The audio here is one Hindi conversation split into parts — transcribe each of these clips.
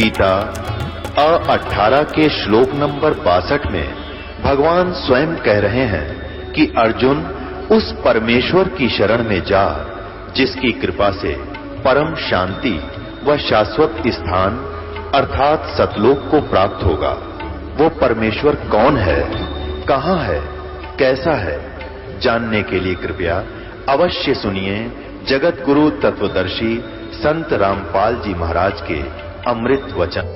गीता 18 के श्लोक नंबर 62 में भगवान स्वयं कह रहे हैं कि अर्जुन उस परमेश्वर की शरण में जा जिसकी कृपा से परम शांति व शाश्वत स्थान अर्थात सतलोक को प्राप्त होगा। वो परमेश्वर कौन है, कहां है, कैसा है, जानने के लिए कृपया अवश्य सुनिए जगत गुरु तत्वदर्शी संत रामपाल जी महाराज के अमृत वचन।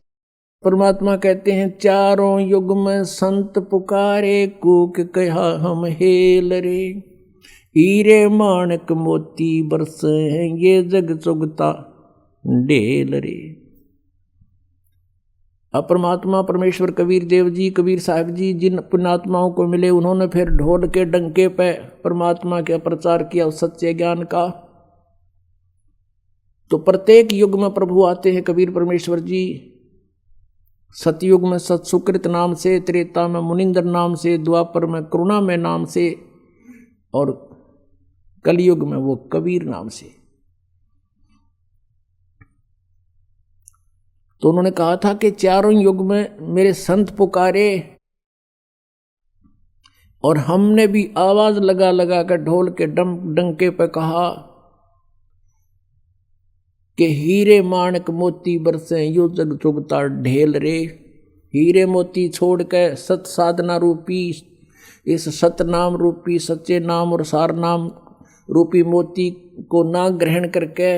परमात्मा कहते हैं चारों युग में संत पुकारे कूक कहा हम हेल रे, हीरे माणक मोती बरस हैं ये जग चुगता ढेल रे। अब परमात्मा परमेश्वर कबीर देव जी, कबीर साहब जी जिन पुण्यात्माओं को मिले उन्होंने फिर ढोल के डंके पे परमात्मा के प्रचार किया उस सच्चे ज्ञान का। तो प्रत्येक युग में प्रभु आते हैं कबीर परमेश्वर जी। सतयुग में सत्सुकृत नाम से, त्रेता में मुनिंदर नाम से, द्वापर में करुणा में नाम से और कलयुग में वो कबीर नाम से। तो उन्होंने कहा था कि चारों युग में मेरे संत पुकारे और हमने भी आवाज लगा लगा कर ढोल के डंके पे कहा कि हीरे माणक मोती बरसे यो जग चुगता ढेल रे। हीरे मोती छोड़ के सत साधना रूपी इस सतनाम रूपी सच्चे नाम और सार नाम रूपी मोती को ना ग्रहण करके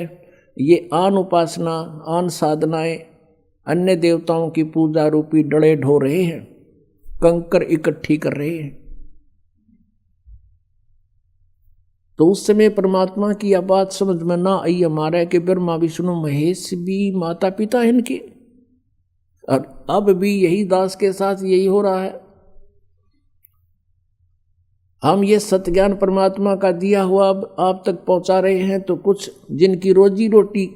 ये आन उपासना आन साधनाएं अन्य देवताओं की पूजा रूपी डड़े ढो रहे हैं, कंकर इकट्ठी कर रहे हैं। तो उस समय परमात्मा की यह बात समझ में ना आई हमारे कि ब्रह्मा विष्णु महेश भी माता पिता हैं इनके, और अब भी यही दास के साथ यही हो रहा है। हम ये सत्य ज्ञान परमात्मा का दिया हुआ अब आप तक पहुंचा रहे हैं, तो कुछ जिनकी रोजी रोटी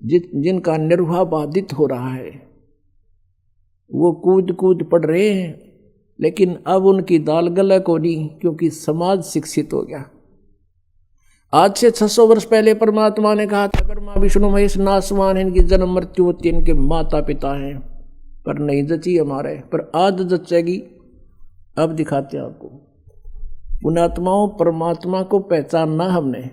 जिनका निर्वाह बाधित हो रहा है वो कूद कूद पड़ रहे हैं, लेकिन अब उनकी दाल गले को नहीं, क्योंकि समाज शिक्षित हो गया। आज से 600 वर्ष पहले परमात्मा ने कहा था ब्रह्मा विष्णु महेश नासवान है, इनकी जन्म मृत्यु होती है, इनके माता पिता हैं, पर नहीं जची हमारे, पर आज जचेगी। अब दिखाते हैं आपको पुण्यात्माओं परमात्मा को पहचानना हमने,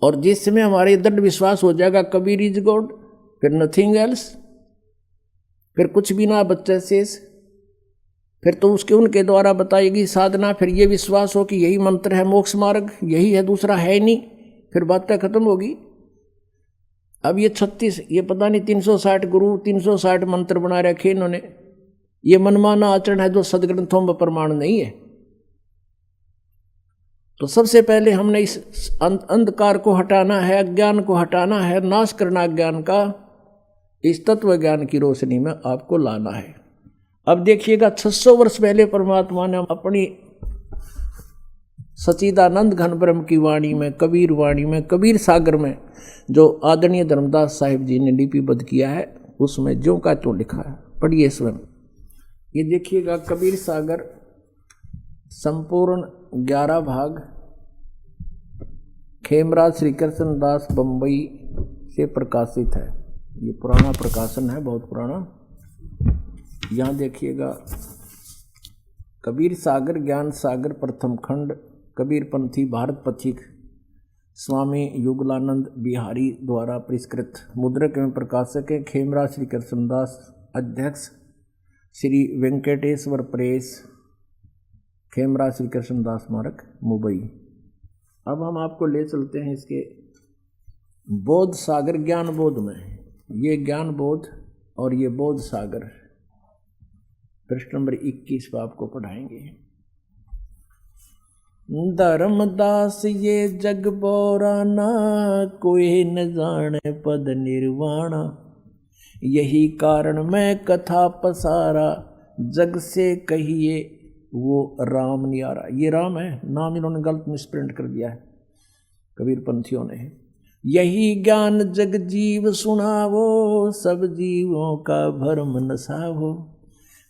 और जिस समय हमारे दृढ़ विश्वास हो जाएगा कबीर इज गॉड, फिर नथिंग एल्स, फिर कुछ भी ना बच्चे शेष, फिर तो उसके उनके द्वारा बताएगी साधना, फिर ये विश्वास हो कि यही मंत्र है मोक्ष मार्ग, यही है, दूसरा है नहीं, फिर बातें खत्म होगी। अब ये 36 ये पता नहीं 360 गुरु 360 मंत्र बना रखे इन्होंने, ये मनमाना आचरण है जो सदग्रंथों में प्रमाण नहीं है। तो सबसे पहले हमने इस अंधकार को हटाना है, अज्ञान को हटाना है, नाश करना अज्ञान का, इस तत्व ज्ञान की रोशनी में आपको लाना है। अब देखिएगा 600 वर्ष पहले परमात्मा ने अपनी सच्चिदानंद घन ब्रह्म की वाणी में, कबीर वाणी में, कबीर सागर में जो आदरणीय धर्मदास साहिब जी ने लिपिबद्ध किया है उसमें ज्यों का त्यों लिखा है, पढ़िए स्वयं। ये देखिएगा कबीर सागर संपूर्ण 11 भाग खेमराज श्री कृष्ण दास बम्बई से प्रकाशित है। ये पुराना प्रकाशन है, बहुत पुराना। यहाँ देखिएगा कबीर सागर ज्ञान सागर प्रथम खंड कबीर पंथी भारत पथिक स्वामी युगलानंद बिहारी द्वारा परिष्कृत, मुद्रक एवं प्रकाशक है खेमराज श्री कृष्णदास, अध्यक्ष श्री वेंकटेश्वर प्रेस, खेमराज श्री कृष्णदास स्मारक मुंबई। अब हम आपको ले चलते हैं इसके बोध सागर ज्ञान बोध में। ये ज्ञान बोध और ये बोध सागर पृष्ठ नंबर 21 पर आपको पढ़ाएंगे। धर्मदास ये जग बोराना, कोई न जाने पद निर्वाणा, यही कारण मैं कथा पसारा, जग से कहिए वो राम नियारा। ये राम है, नाम इन्होंने गलत मिसप्रिंट कर दिया है कबीर पंथियों ने। यही ज्ञान जग जीव सुनावो, सब जीवों का भरम नसावो,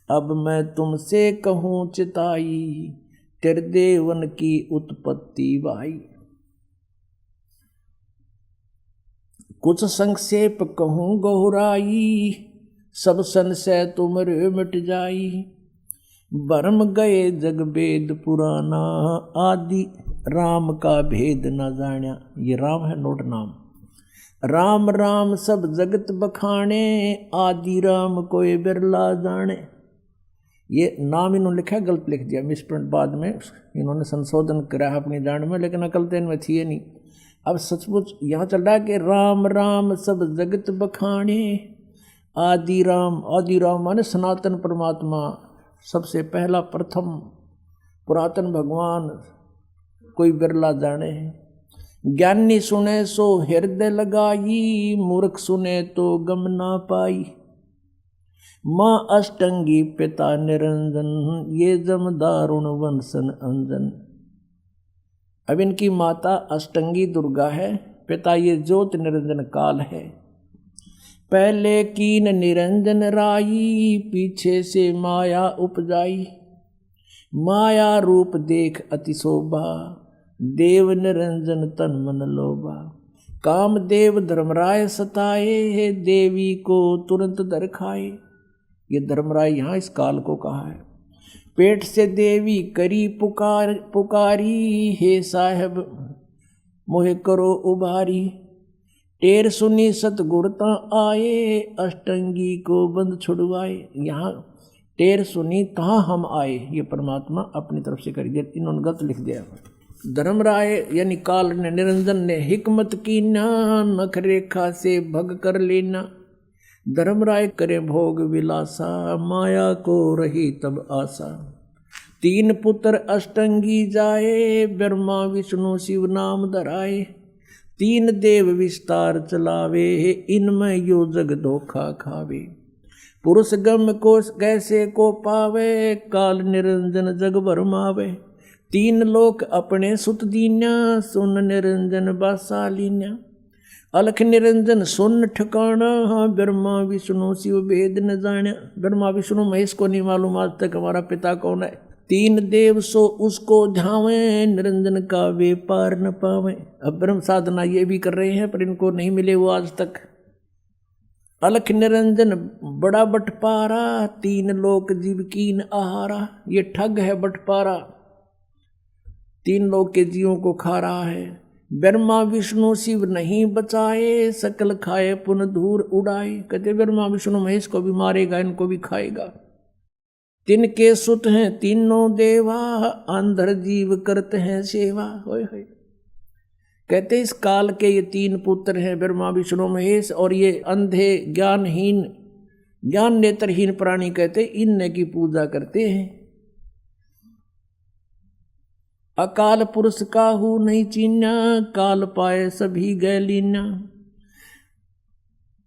अब मैं तुमसे कहूँ चिताई, त्रिदेवन की उत्पत्ति भाई। कुछ संक्षेप कहूँ गहुराई, सब संशय तुमरे मिट जाई। भरम गए जग वेद पुराना, आदि राम का भेद न जाण्या। ये राम है नोट नाम। राम राम सब जगत बखाने, आदि राम कोई बिरला जाने। ये नाम इन्होंने लिखा है, गलत लिख दिया, मिसप्रिंट बाद में इन्होंने संशोधन करा अपनी जान में, लेकिन अकल तो इनमें थी नहीं। अब सचमुच यहाँ चल रहा है कि राम राम सब जगत बखाने, आदि राम माने सनातन परमात्मा, सबसे पहला प्रथम पुरातन भगवान कोई बिरला जाने। ज्ञानी सुने सो हृदय लगाई, मूर्ख सुने तो गम ना पाई। माँ अष्टंगी पिता निरंजन, ये जम दारुण वंशन अंजन। अब इनकी माता अष्टंगी दुर्गा है, पिता ये ज्योत निरंजन काल है। पहले कीन निरंजन राई, पीछे से माया उपजाई। माया रूप देख अति शोभा, देव निरंजन तन मन लोभा। काम देव धर्मराय सताए, देवी को तुरंत दर खाए। ये धर्मराय यहाँ इस काल को कहा है। पेट से देवी करी पुकारी, हे साहब मोहे करो उबारी। टेर सुनी सतगुरता आए, अष्टंगी को बंद छुड़वाए। यहाँ टेर सुनी कहाँ हम आए, ये परमात्मा अपनी तरफ से कर दिया, इन्होंने गलत लिख दिया। धर्मराय यानी काल ने निरंजन ने हिकमत की ना, नख रेखा से भग कर लेना। धर्मराय करे भोग विलासा, माया को रही तब आशा। तीन पुत्र अष्टंगी जाए, ब्रह्मा विष्णु शिव नाम धराए। तीन देव विस्तार चलावे, इनमें यो जग धोखा खावे। पुरुष गम को कैसे को पावे, काल निरंजन जग भरमावे। तीन लोक अपने सुत दीन्या, सुन निरंजन बासालीन्या। अलख निरंजन सुन ठिकाना, ब्रह्मा विष्णु शिव भेद न जाण्या। ब्रह्मा विष्णु महेश को नहीं मालूम आज तक हमारा पिता कौन है। तीन देव सो उसको ध्यावे, निरंजन का वे पार न पावे। अब ब्रह्म साधना ये भी कर रहे हैं पर इनको नहीं मिले वो आज तक। अलख निरंजन बड़ा बटपारा, तीन लोक जीव कीन आहारा। ये ठग है बटपारा, तीन लोक के जीवों को खा रहा है। ब्रह्मा विष्णु शिव नहीं बचाए, सकल खाए पुन धूर उड़ाए। कहते ब्रह्मा विष्णु महेश को भी मारेगा, इनको भी खाएगा। तिनके सुत हैं तीनों देवा, अंधर जीव करते हैं सेवा। होय होय। कहते इस काल के ये तीन पुत्र हैं ब्रह्मा विष्णु महेश, और ये अंधे ज्ञानहीन ज्ञान नेत्रहीन प्राणी कहते इन की पूजा करते हैं। अकाल पुरुष काहू नहीं चीन्या, काल पाए सभी गए लीन्या।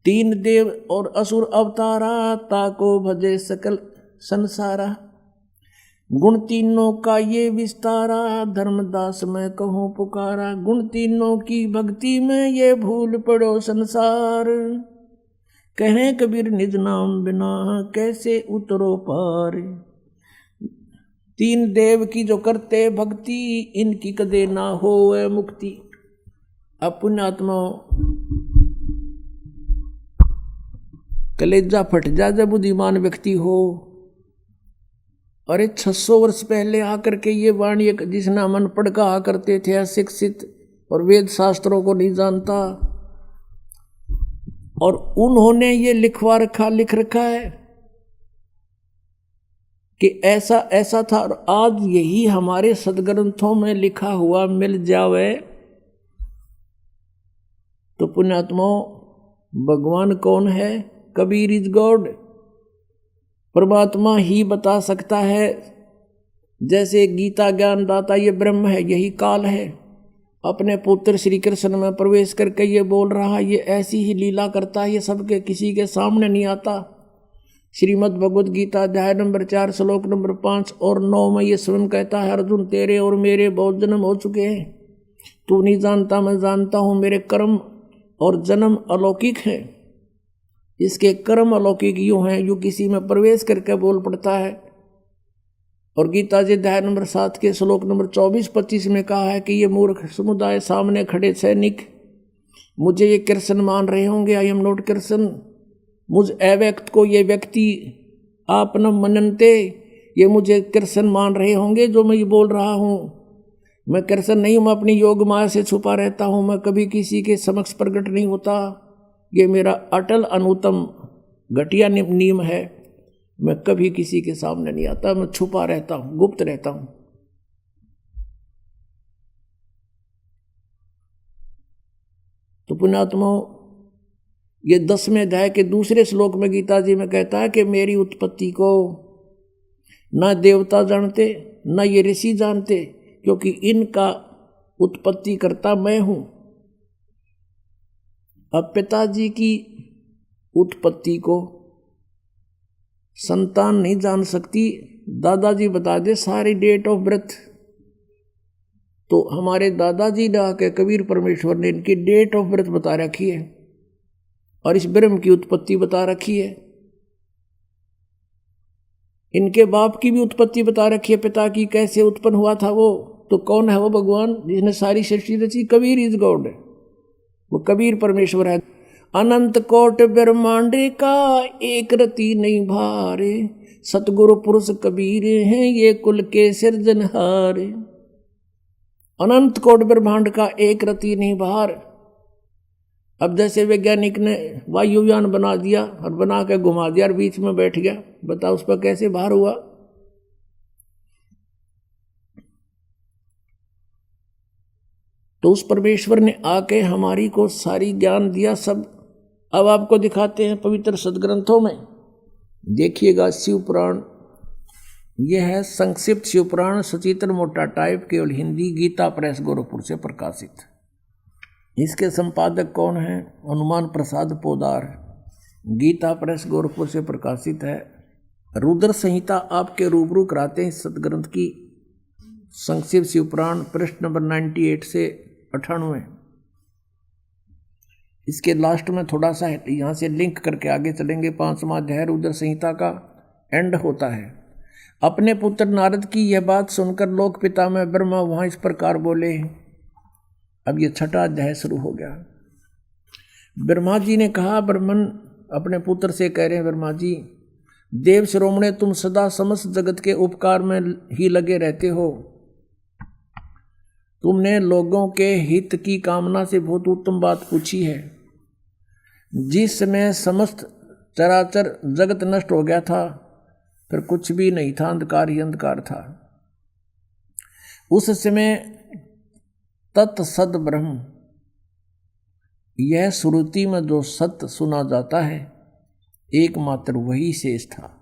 तीन देव और असुर अवतारा, ताको भजे सकल संसारा। गुण तीनों का ये विस्तारा, धर्मदास मैं कहूँ पुकारा। गुण तीनों की भक्ति में ये भूल पड़ो संसार, कहें कबीर निज नाम बिना कैसे उतरो पार। तीन देव की जो करते भक्ति, इनकी कदे ना हो मुक्ति। अब पुण्यात्मा कलेजा फट जा जब बुद्धिमान व्यक्ति हो। अरे 600 वर्ष पहले आकर के ये वाणी जिसना मन पढ़ कहा करते थे अशिक्षित और वेद शास्त्रों को नहीं जानता, और उन्होंने ये लिख रखा है कि ऐसा ऐसा था, और आज यही हमारे सदग्रंथों में लिखा हुआ मिल जावे तो पुण्यात्माओं भगवान कौन है? कबीर इज गॉड, परमात्मा ही बता सकता है। जैसे गीता ज्ञान दाता ये ब्रह्म है, यही काल है, अपने पुत्र श्री कृष्ण में प्रवेश करके ये बोल रहा है, ये ऐसी ही लीला करता है, ये सबके किसी के सामने नहीं आता। श्रीमद् भगवद गीता अध्याय नंबर 4 श्लोक नंबर 5 और 9 में ये स्वयं कहता है, अर्जुन तेरे और मेरे बहुत जन्म हो चुके हैं, तू नहीं जानता मैं जानता हूँ। मेरे कर्म और जन्म अलौकिक है, इसके कर्म अलौकिक यूँ हैं यूँ किसी में प्रवेश करके बोल पड़ता है। और गीता जी अध्याय नंबर 7 के श्लोक नंबर 24-25 में कहा है कि ये मूर्ख समुदाय सामने खड़े सैनिक मुझे ये कृष्ण मान रहे होंगे, आई एम नॉट कृष्ण। मुझ अव्यक्त को ये व्यक्ति आप न मननते, ये मुझे कृष्ण मान रहे होंगे जो मैं ये बोल रहा हूँ। मैं कृष्ण नहीं हूँ, मैं अपनी योग माया से छुपा रहता हूँ, मैं कभी किसी के समक्ष प्रकट नहीं होता। ये मेरा अटल अनुतम घटिया नियम है, मैं कभी किसी के सामने नहीं आता, मैं छुपा रहता हूँ, गुप्त रहता हूँ। तो पुण्यात्माओं, ये 10वें अध्याय के दूसरे श्लोक में गीता जी में कहता है कि मेरी उत्पत्ति को न देवता जानते न ये ऋषि जानते, क्योंकि इनका उत्पत्ति करता मैं हूं। अब पिताजी की उत्पत्ति को संतान नहीं जान सकती, दादाजी बता दे सारी डेट ऑफ बर्थ। तो हमारे दादाजी ने आके कबीर परमेश्वर ने इनकी डेट ऑफ बर्थ बता रखी है और इस ब्रह्म की उत्पत्ति बता रखी है। इनके बाप की भी उत्पत्ति बता रखी है, पिता की कैसे उत्पन्न हुआ था वो। तो कौन है वो भगवान जिसने सारी सृष्टि रची? कबीर इज गॉड, वो कबीर परमेश्वर है। अनंत कोट ब्रह्मांड का एक रति नहीं भारे, सतगुरु पुरुष कबीर हैं ये कुल के सिरजनहार। अनंत कोट ब्रह्मांड का एक रति नहीं भार। अब जैसे वैज्ञानिक ने वायुयान बना दिया और बना के घुमा दिया और बीच में बैठ गया, बताओ उस पर कैसे भार हुआ? तो उस परमेश्वर ने आके हमारी को सारी ज्ञान दिया सब। अब आपको दिखाते हैं पवित्र सदग्रंथों में, देखिएगा शिव पुराण, यह है संक्षिप्त शिव पुराण, सचित्र मोटा टाइप, केवल हिंदी, गीता प्रेस गोरखपुर से प्रकाशित। इसके संपादक कौन है? हनुमान प्रसाद पोदार, गीता प्रेस गोरखपुर से प्रकाशित है। रुद्र संहिता आपके रूबरू कराते हैं सदग्रंथ की, संक्षिप्त शिव पुराण, पृष्ठ नंबर 98 से 98। इसके लास्ट में थोड़ा सा यहाँ से लिंक करके आगे चलेंगे। 5वां अध्याय रुद्र संहिता का एंड होता है। अपने पुत्र नारद की यह बात सुनकर लोक पिता में ब्रह्मा वहाँ इस प्रकार बोले। अब ये 6वां अध्याय शुरू हो गया। ब्रह्मा जी ने कहा, ब्रह्मन अपने पुत्र से कह रहे हैं, ब्रह्मा जी देव शिरोमणे, तुम सदा समस्त जगत के उपकार में ही लगे रहते हो। तुमने लोगों के हित की कामना से बहुत उत्तम बात पूछी है। जिस समय समस्त चराचर जगत नष्ट हो गया था, फिर कुछ भी नहीं था, अंधकार ही अंधकार था। उस समय तत्सद ब्रह्म, यह श्रुति में जो सत्य सुना जाता है एकमात्र वही शेष था।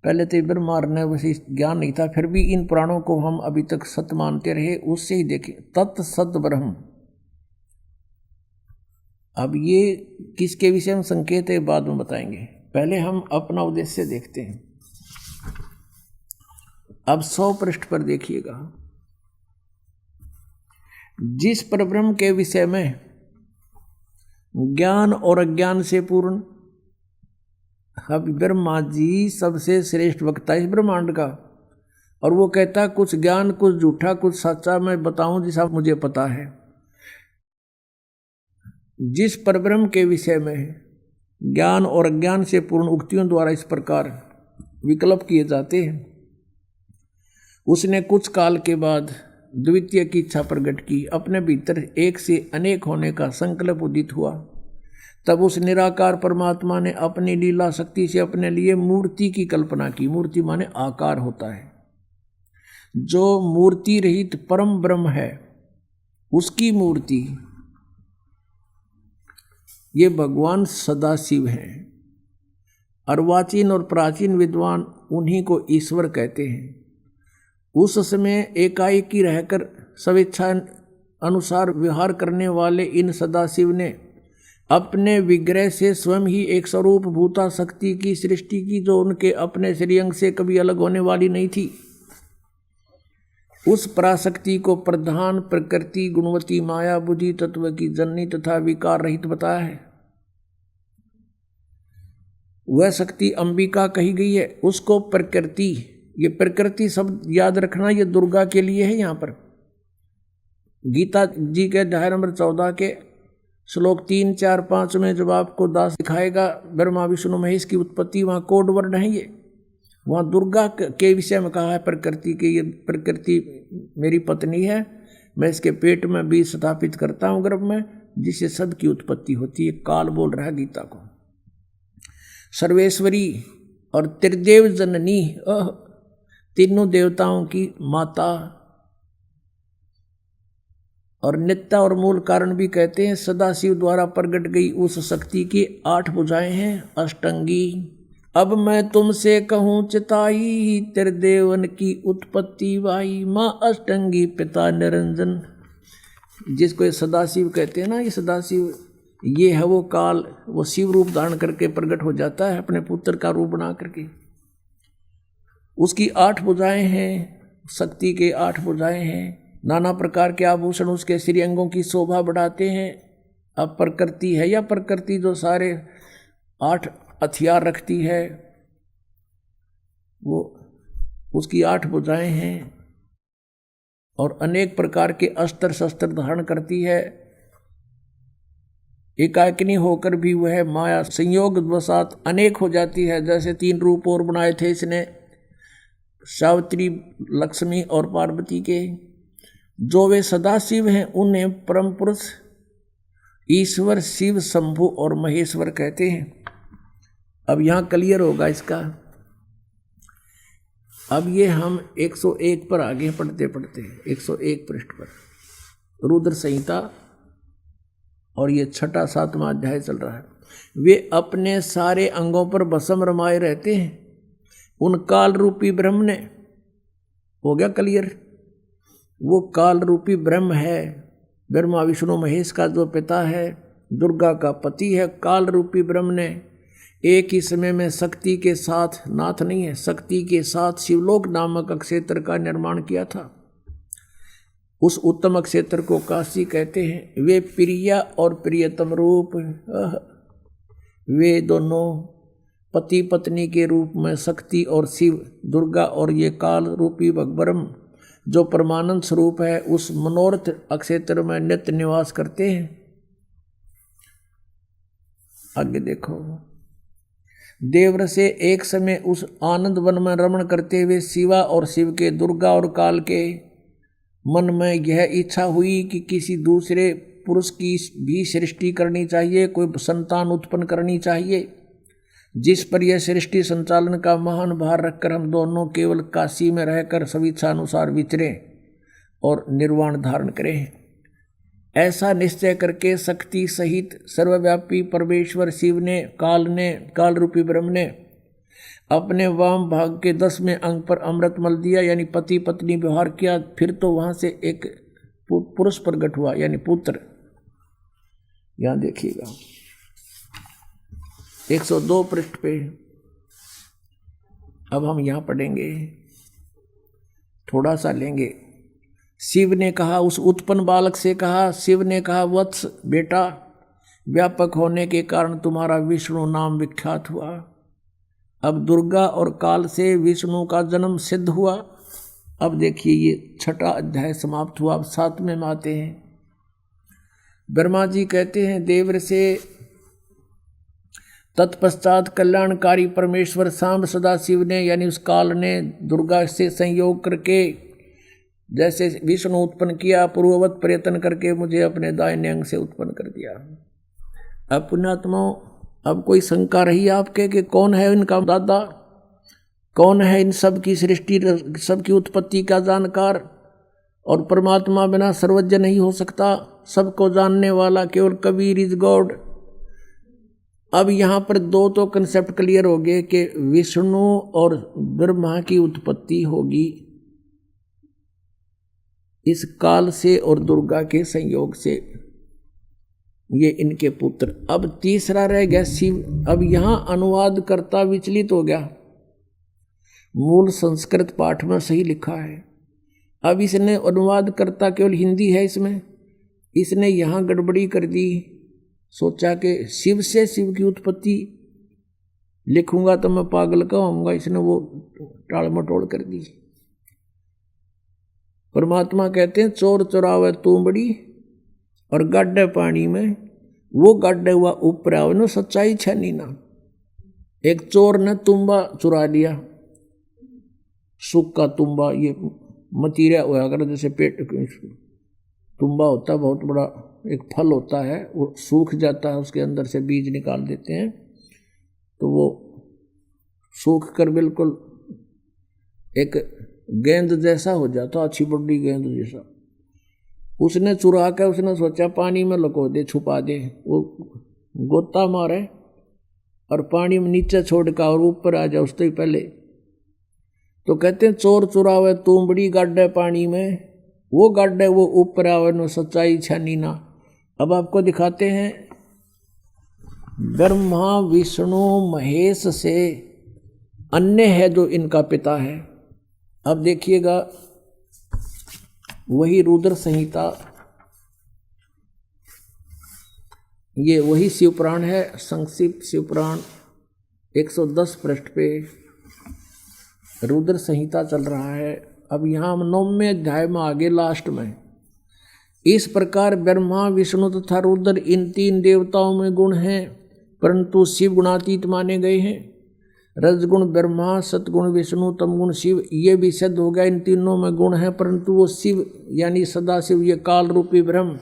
पहले तो ब्रह्मा ने वैसे ज्ञान नहीं था, फिर भी इन पुराणों को हम अभी तक सत्य मानते रहे, उससे ही देखें तत्सद ब्रह्म। अब ये किसके विषय में संकेत है बाद में बताएंगे, पहले हम अपना उद्देश्य देखते हैं। अब 100 पृष्ठ पर देखिएगा। जिस परब्रह्म के विषय में ज्ञान और अज्ञान से पूर्ण, अब ब्रह्मा जी सबसे श्रेष्ठ वक्ता इस ब्रह्मांड का, और वो कहता कुछ ज्ञान कुछ झूठा कुछ सच्चा मैं बताऊं जैसा मुझे पता है। जिस परब्रह्म के विषय में ज्ञान और अज्ञान से पूर्ण उक्तियों द्वारा इस प्रकार विकल्प किए जाते हैं, उसने कुछ काल के बाद द्वितीय की इच्छा प्रकट की, अपने भीतर एक से अनेक होने का संकल्प उदित हुआ। तब उस निराकार परमात्मा ने अपनी लीला शक्ति से अपने लिए मूर्ति की कल्पना की। मूर्ति माने आकार होता है। जो मूर्ति रहित परम ब्रह्म है उसकी मूर्ति, ये भगवान सदाशिव हैं। अर्वाचीन और प्राचीन विद्वान उन्हीं को ईश्वर कहते हैं। उस समय एकाएकी रहकर स्वेच्छा अनुसार व्यवहार करने वाले इन सदाशिव ने अपने विग्रह से स्वयं ही एक स्वरूप भूता शक्ति की सृष्टि की, जो उनके अपने श्रीअंग से कभी अलग होने वाली नहीं थी। उस पराशक्ति को प्रधान प्रकृति गुणवती माया बुद्धि तत्व की जननी तथा विकार रहित बताया है। वह शक्ति अंबिका कही गई है। उसको प्रकृति, ये प्रकृति शब्द याद रखना, ये दुर्गा के लिए है। यहाँ पर गीता जी के अध्याय नंबर 14 के श्लोक 3, 4, 5 में जब आपको दास दिखाएगा ब्रह्मा विष्णु महेश की उत्पत्ति, वहाँ कोड वर्ण है ये। वहाँ दुर्गा के विषय में कहा है प्रकृति के, ये प्रकृति मेरी पत्नी है, मैं इसके पेट में बीज स्थापित करता हूँ गर्भ में, जिससे सबकी उत्पत्ति होती है। काल बोल रहा है गीता को। सर्वेश्वरी और त्रिदेव जननी, तीनों देवताओं की माता, और नित्या और मूल कारण भी कहते हैं। सदाशिव द्वारा प्रकट गई उस शक्ति की 8 भुजाएं हैं, अष्टंगी। अब मैं तुमसे कहूँ चिताई, त्रिदेवन की उत्पत्ति वाई, माँ अष्टंगी पिता निरंजन। जिसको ये सदाशिव कहते हैं ना, ये सदाशिव ये है वो काल, वो शिव रूप धारण करके प्रकट हो जाता है अपने पुत्र का रूप बना करके। उसकी 8 भुजाएं हैं, शक्ति के 8 भुजाएं हैं। नाना प्रकार के आभूषण उसके श्री अंगों की शोभा बढ़ाते हैं। अब प्रकृति है या प्रकृति जो सारे 8 हथियार रखती है, वो उसकी 8 भुजाएं हैं और अनेक प्रकार के अस्त्र शस्त्र धारण करती है। एकाकिनी होकर भी वह माया संयोग वसात अनेक हो जाती है। जैसे 3 रूप और बनाए थे इसने, सावित्री, लक्ष्मी और पार्वती के। जो वे सदाशिव हैं उन्हें परम पुरुष ईश्वर, शिव, शंभु और महेश्वर कहते हैं। अब यहाँ क्लियर होगा इसका। अब ये हम 101 पर आगे पढ़ते पढ़ते 101 पृष्ठ पर रुद्र संहिता, और ये 6, 7वां अध्याय चल रहा है। वे अपने सारे अंगों पर भस्म रमाए रहते हैं। उन काल रूपी ब्रह्म ने, हो गया क्लियर, वो काल रूपी ब्रह्म है, ब्रह्मा विष्णु महेश का जो पिता है, दुर्गा का पति है। काल रूपी ब्रह्म ने एक ही समय में शक्ति के साथ, नाथ नहीं है, शक्ति के साथ शिवलोक नामक क्षेत्र का निर्माण किया था। उस उत्तम क्षेत्र को काशी कहते हैं। वे प्रिया और प्रियतम रूप, वे दोनों पति पत्नी के रूप में शक्ति और शिव, दुर्गा और ये काल रूपी ब्रह्म जो परमानंद स्वरूप है, उस मनोरथ क्षेत्र में नित्य निवास करते हैं। आगे देखो, देवर से एक समय उस आनंद वन में रमण करते हुए शिवा और शिव के, दुर्गा और काल के मन में यह इच्छा हुई कि किसी दूसरे पुरुष की भी सृष्टि करनी चाहिए, कोई संतान उत्पन्न करनी चाहिए। जिस पर यह सृष्टि संचालन का महान भार रखकर हम दोनों केवल काशी में रहकर स्वेच्छानुसार विचरें और निर्वाण धारण करें। ऐसा निश्चय करके शक्ति सहित सर्वव्यापी परमेश्वर शिव ने, काल रूपी ब्रह्म ने अपने वाम भाग के 10वें अंग पर अमृत मल दिया, यानी पति पत्नी व्यवहार किया। फिर तो वहां से एक पुरुष प्रकट हुआ, यानी पुत्र। यहां देखिएगा 102 पृष्ठ पे। अब हम यहां पढ़ेंगे, थोड़ा सा लेंगे। शिव ने कहा, उस उत्पन्न बालक से कहा, शिव ने कहा, वत्स बेटा, व्यापक होने के कारण तुम्हारा विष्णु नाम विख्यात हुआ। अब दुर्गा और काल से विष्णु का जन्म सिद्ध हुआ। अब देखिए ये 6वां अध्याय समाप्त हुआ। अब 7वें में आते हैं। ब्रह्मा जी कहते हैं देवर से, तत्पश्चात कल्याणकारी परमेश्वर सांब सदाशिव ने, यानी उस काल ने दुर्गा से संयोग करके जैसे विष्णु उत्पन्न किया, पूर्ववत प्रयत्न करके मुझे अपने दाहिने अंग से उत्पन्न कर दिया। अब पुण्यात्माओं, अब कोई शंका रही आपके कि कौन है इनका दादा, कौन है इन सब की सृष्टि, सबकी उत्पत्ति का जानकार? और परमात्मा बिना सर्वज्ञ नहीं हो सकता, सबको जानने वाला केवल कबीर इज गॉड। अब यहाँ पर 2 तो कंसेप्ट क्लियर हो गए कि विष्णु और ब्रह्मा की उत्पत्ति होगी इस काल से और दुर्गा के संयोग से, ये इनके पुत्र। अब तीसरा रह गया शिव। अब यहाँ अनुवाद करता विचलित हो गया। मूल संस्कृत पाठ में सही लिखा है, अब इसने अनुवाद करता केवल हिंदी है इसमें, इसने यहाँ गड़बड़ी कर दी। सोचा कि शिव से शिव की उत्पत्ति लिखूंगा तो मैं पागल का होऊंगा, इसने वो टाल मटोल कर दी। परमात्मा कहते हैं, चोर चुरावे तू बड़ी और गड्ढे पानी में वो गाड्डे हुआ ऊपर आओ न सच्चाई छनी ना। एक चोर ने तुम्बा चुरा लिया, सुख का तुम्बा, ये मतीरा हुआ अगर जैसे पेट तुम्बा होता है, बहुत बड़ा एक फल होता है, वो सूख जाता है, उसके अंदर से बीज निकाल देते हैं तो वो सूख कर बिल्कुल एक गेंद जैसा हो जाता, अच्छी बड़ी गेंद जैसा। उसने चुरा कर उसने सोचा पानी में लुको दे, छुपा दे, वो गोता मारे और पानी में नीचे छोड़ का और ऊपर आ जाए उससे ही पहले। तो कहते हैं चोर चुरावे तुमबड़ी गाड्डे पानी में, वो गाड्डे वो ऊपर आवे न सच्चाई छानी ना। अब आपको दिखाते हैं ब्रह्मा विष्णु महेश से अन्य है जो इनका पिता है। अब देखिएगा वही रुद्र संहिता, ये वही शिवपुराण है, संक्षिप्त शिवपुराण 110 पृष्ठ पे रुद्र संहिता चल रहा है। अब यहाँ हम 9वें अध्याय में आगे लास्ट में, इस प्रकार ब्रह्मा विष्णु तथा रुद्र इन 3 देवताओं में गुण हैं, परंतु शिव गुणातीत माने गए हैं। रजगुण ब्रह्मा, सतगुण विष्णु, तमगुण शिव, ये भी सिद्ध हो गया इन तीनों में गुण है, परंतु वो शिव यानी सदाशिव, ये काल रूपी ब्रह्म,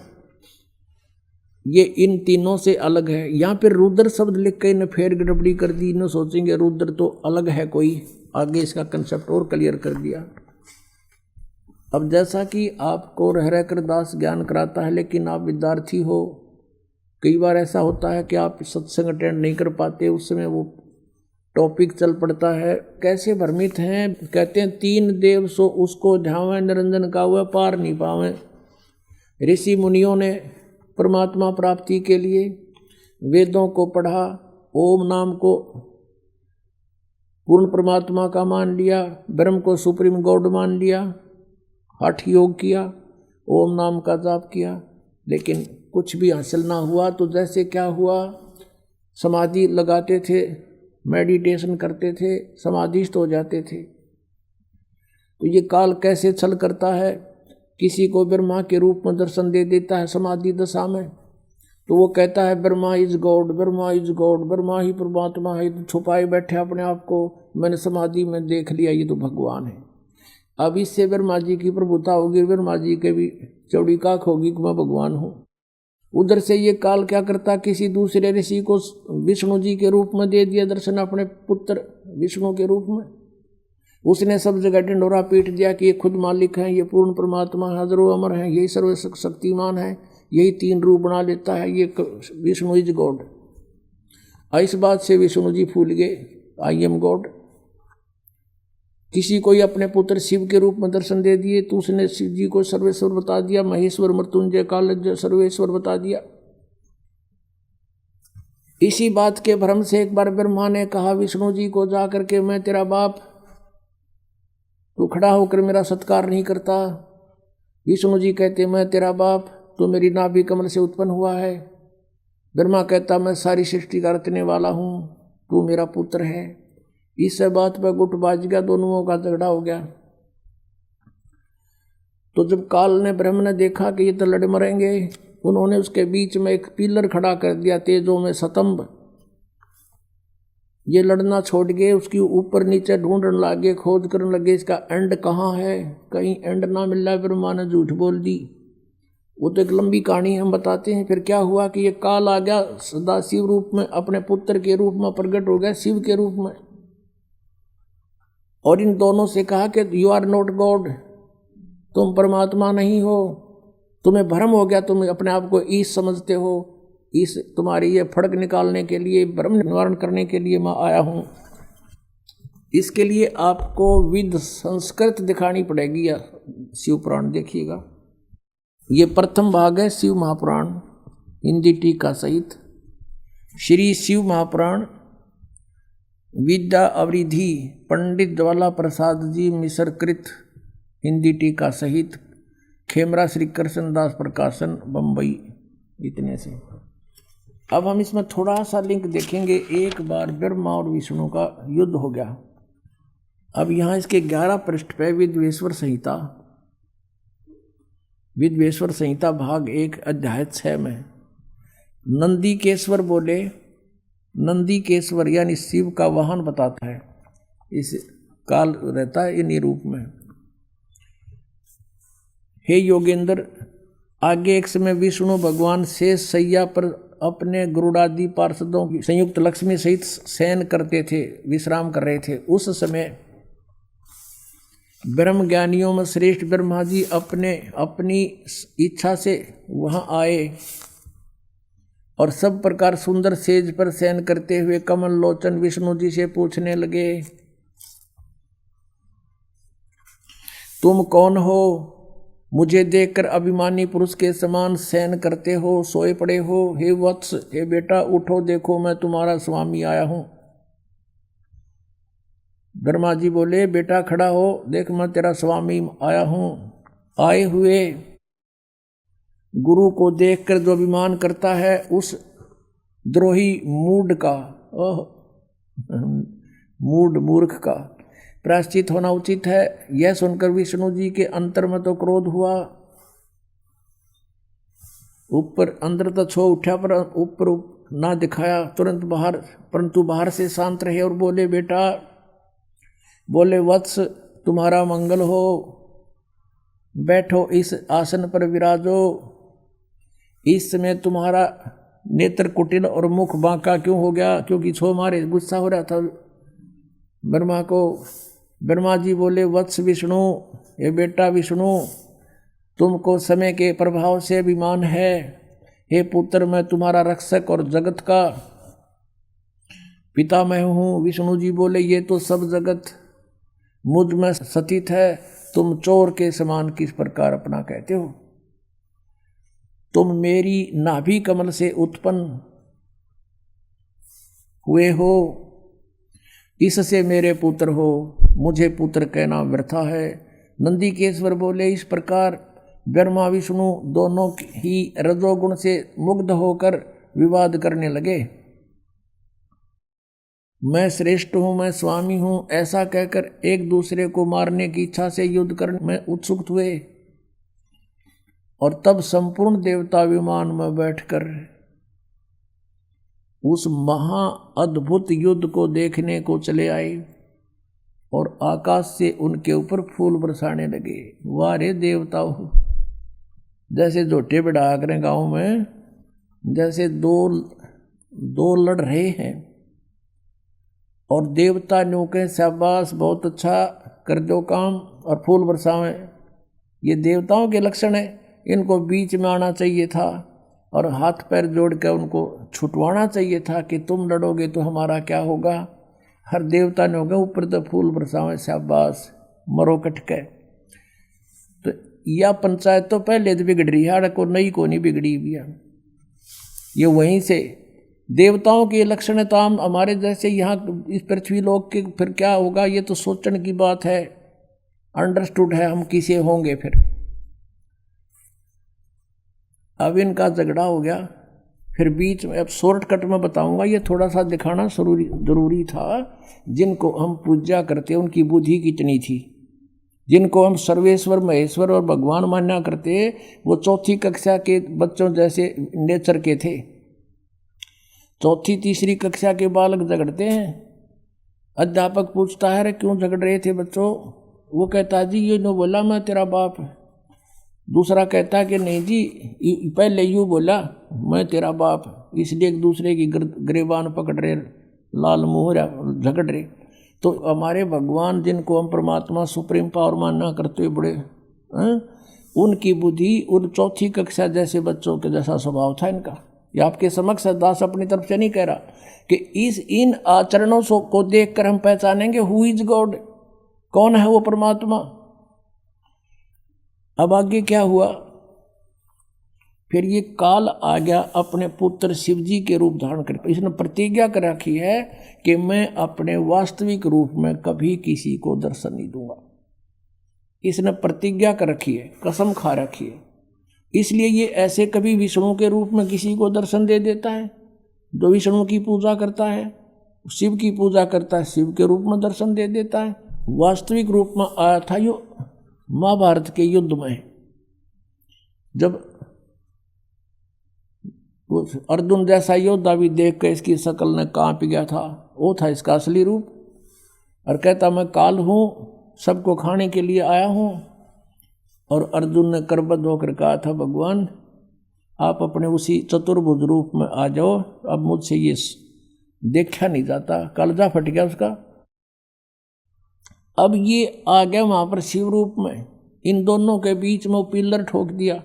ये इन तीनों से अलग है। यहाँ पर रुद्र शब्द लिख के इन्हें फेर गड़बड़ी कर दी, इन्हें सोचेंगे रुद्र तो अलग है कोई, आगे इसका कंसेप्ट और क्लियर कर दिया। अब जैसा कि आपको रह रह कर दास ज्ञान कराता है, लेकिन आप विद्यार्थी हो, कई बार ऐसा होता है कि आप सत्संग अटेंड नहीं कर पाते, उस समय वो टॉपिक चल पड़ता है। कैसे भ्रमित हैं, कहते हैं 3 देव सो उसको ध्यावें, निरंजन का हुआ पार नहीं पावें। ऋषि मुनियों ने परमात्मा प्राप्ति के लिए वेदों को पढ़ा, ओम नाम को पूर्ण परमात्मा का मान लिया, ब्रह्म को सुप्रीम गॉड मान लिया, हठ योग किया, ओम नाम का जाप किया, लेकिन कुछ भी हासिल ना हुआ। तो जैसे क्या हुआ, समाधि लगाते थे, मेडिटेशन करते थे, समाधिस्थ हो जाते थे। तो ये काल कैसे छल करता है, किसी को ब्रह्मा के रूप में दर्शन दे देता है समाधि दशा में, तो वो कहता है Brahma is God, Brahma is God, Brahma ही परमात्मा है, तो छुपाए बैठे अपने आप को, मैंने समाधि में देख लिया ये तो भगवान है। अब इससे ब्रह्मा जी की प्रभुता होगी, ब्रह्मा जी के भी चौड़ी काख होगी कि मैं भगवान हूँ। उधर से ये काल क्या करता, किसी दूसरे ऋषि को विष्णु जी के रूप में दे दिया दर्शन, अपने पुत्र विष्णु के रूप में। उसने सब जगह ढिंढोरा पीट दिया कि ये खुद मालिक हैं, ये पूर्ण परमात्मा है, हजारों अमर हैं, यही सर्वशक्तिमान है, यही 3 रूप बना लेता है, ये विष्णु इज गॉड। इस बात से विष्णु जी फूल गए, आई एम गॉड। किसी को ही अपने पुत्र शिव के रूप में दर्शन दे दिए, तो उसने शिव जी को सर्वेश्वर बता दिया, महेश्वर मृत्युंजय कालज्ञ सर्वेश्वर बता दिया। इसी बात के भ्रम से एक बार ब्रह्मा ने कहा विष्णु जी को जा करके, मैं तेरा बाप, तू खड़ा होकर मेरा सत्कार नहीं करता। विष्णु जी कहते मैं तेरा बाप, तो मेरी नाभि कमल से उत्पन्न हुआ है। ब्रह्मा कहता मैं सारी सृष्टि का रचने वाला हूँ, तू मेरा पुत्र है। इस बात पर गुट बाज गया, दोनों का झगड़ा हो गया। तो जब काल ने ब्रह्म ने देखा कि ये तो लड़ मरेंगे, उन्होंने उसके बीच में एक पिलर खड़ा कर दिया, तेजों में स्तंभ। ये लड़ना छोड़ गए, उसकी ऊपर नीचे ढूंढने लगे, खोज करने लगे इसका एंड कहाँ है। कहीं एंड ना मिल रहा, ब्रह्मा ने झूठ बोल दी। वो तो एक लंबी कहानी हम बताते हैं। फिर क्या हुआ कि ये काल आ गया सदाशिव रूप में, अपने पुत्र के रूप में प्रकट हो गया, शिव के रूप में, और इन दोनों से कहा कि यू आर नॉट गॉड, तुम परमात्मा नहीं हो, तुम्हें भ्रम हो गया, तुम अपने आप को ईश समझते हो, इस तुम्हारी ये फड़क निकालने के लिए, भ्रम निवारण करने के लिए मैं आया हूँ। इसके लिए आपको विद संस्कृत दिखानी पड़ेगी। शिव पुराण देखिएगा, ये प्रथम भाग है शिव महापुराण, हिंदी टीका सहित। श्री शिव महापुराण विद्या अवरिधि पंडित ज्वाला प्रसाद जी मिसर कृत, हिंदी टीका सहित, खेमरा श्री कृष्ण दास प्रकाशन बम्बई। इतने से अब हम इसमें थोड़ा सा लिंक देखेंगे। एक बार ब्रह्मा और विष्णु का युद्ध हो गया। अब यहाँ इसके 11 पृष्ठ पे विद्वेश्वर संहिता, विद्वेश्वर संहिता भाग 1 अध्याय 6 में नंदीकेश्वर बोले, नंदीकेश्वर यानी शिव का वाहन बताता है, इस काल रहता है इन्हीं रूप में। हे योगेंद्र, आगे एक समय विष्णु भगवान शेष शैया पर अपने गरुड़ादि पार्षदों की संयुक्त लक्ष्मी सहित शयन करते थे, विश्राम कर रहे थे। उस समय ब्रह्म ज्ञानियों में श्रेष्ठ ब्रह्मा जी अपनी इच्छा से वहां आए और सब प्रकार सुंदर सेज पर शयन करते हुए कमल लोचन विष्णु जी से पूछने लगे, तुम कौन हो? मुझे देखकर अभिमानी पुरुष के समान शयन करते हो, सोए पड़े हो। हे वत्स, हे बेटा, उठो, देखो मैं तुम्हारा स्वामी आया हूं। ब्रह्मा जी बोले, बेटा खड़ा हो, देख मैं तेरा स्वामी आया हूं। आए हुए गुरु को देखकर जो अभिमान करता है, उस द्रोही मूर्ख का प्रायश्चित होना उचित है। यह सुनकर विष्णु जी के अंतर में तो क्रोध हुआ, ऊपर अंदर तो छो उठा पर ऊपर ना दिखाया तुरंत बाहर, परंतु बाहर से शांत रहे और बोले, बेटा, बोले वत्स, तुम्हारा मंगल हो, बैठो, इस आसन पर विराजो। इस समय तुम्हारा नेत्र कुटिल और मुख बांका क्यों हो गया? क्योंकि छो मारे गुस्सा हो रहा था ब्रह्मा को। ब्रह्मा जी बोले, वत्स विष्णु, ये बेटा विष्णु, तुमको समय के प्रभाव से अभिमान है। हे पुत्र, मैं तुम्हारा रक्षक और जगत का पिता मैं हूँ। विष्णु जी बोले, ये तो सब जगत मुझ में स्थित है, तुम चोर के समान किस प्रकार अपना कहते हो? तुम मेरी नाभि कमल से उत्पन्न हुए हो, इससे मेरे पुत्र हो, मुझे पुत्र कहना वृथा है। नंदीकेश्वर बोले, इस प्रकार ब्रह्मा विष्णु दोनों ही रजोगुण से मुग्ध होकर विवाद करने लगे। मैं श्रेष्ठ हूँ, मैं स्वामी हूँ, ऐसा कहकर एक दूसरे को मारने की इच्छा से युद्ध करने में उत्सुक हुए। और तब संपूर्ण देवता विमान में बैठकर उस महा अद्भुत युद्ध को देखने को चले आए और आकाश से उनके ऊपर फूल बरसाने लगे। वाह रे देवताओं, जैसे जोटे बढ़ा करें गाँव में, जैसे दो लड़ रहे हैं और देवता न्यू के शाबाश, बहुत अच्छा कर दो काम, और फूल बरसावें। ये देवताओं के लक्षण है। इनको बीच में आना चाहिए था और हाथ पैर जोड़ कर उनको छुटवाना चाहिए था कि तुम लड़ोगे तो हमारा क्या होगा। हर देवता ने होगा ऊपर तो फूल बरसावें, शाबाश, मरो कटके। तो यह पंचायत तो पहले तो बिगड़ रही है, को नई को नहीं बिगड़ी भी है। ये वहीं से देवताओं के लक्षण ताम हमारे जैसे यहाँ इस पृथ्वी लोक के फिर क्या होगा, ये तो सोचने की बात है। अंडरस्टूड है हम किसे होंगे फिर। अब इनका झगड़ा हो गया, फिर बीच में, अब शॉर्टकट में बताऊंगा, ये थोड़ा सा दिखाना जरूरी था। जिनको हम पूजा करते उनकी बुद्धि कितनी थी। जिनको हम सर्वेश्वर महेश्वर और भगवान मान्या करते, वो चौथी कक्षा के बच्चों जैसे नेचर के थे। चौथी तीसरी कक्षा के बालक झगड़ते हैं। अध्यापक पूछता है, क्यों झगड़ रहे थे बच्चों? वो कहता जी, ये नो बोला मैं तेरा बाप है। दूसरा कहता कि नहीं जी, पहले यूँ बोला मैं तेरा बाप, इसलिए एक दूसरे की गिरबान पकड़ रहे, लाल मुंह झगड़ रहे। तो हमारे भगवान जिनको हम परमात्मा सुप्रीम पावर मानना करते हुए बड़े उनकी बुद्धि उन चौथी कक्षा जैसे बच्चों के जैसा स्वभाव था इनका। ये आपके समक्ष दास अपनी तरफ से नहीं कह रहा कि इन आचरणों को देखकर हम पहचानेंगे हु इज गॉड, कौन है वो परमात्मा। अब आगे क्या हुआ, फिर ये काल आ गया अपने पुत्र शिव जी के रूप धारण कर। इसने प्रतिज्ञा कर रखी है कि मैं अपने वास्तविक रूप में कभी किसी को दर्शन नहीं दूंगा। इसने प्रतिज्ञा कर रखी है, कसम खा रखी है। इसलिए ये ऐसे कभी विष्णु के रूप में किसी को दर्शन दे देता है। जो विष्णु की पूजा करता है, शिव की पूजा करता है, शिव के रूप में दर्शन दे देता है। वास्तविक रूप में आया था यो महाभारत के युद्ध में, जब उस अर्जुन जैसा योद्धा भी देख के इसकी शक्ल ने कांप गया था, वो था इसका असली रूप। और कहता मैं काल हूँ, सबको खाने के लिए आया हूँ। और अर्जुन ने करबद्ध होकर कहा था भगवान आप अपने उसी चतुर्भुज रूप में आ जाओ, अब मुझसे ये देखा नहीं जाता। कलजा फट गया उसका। अब ये आ गया वहां पर शिव रूप में, इन दोनों के बीच में वो पिलर ठोक दिया,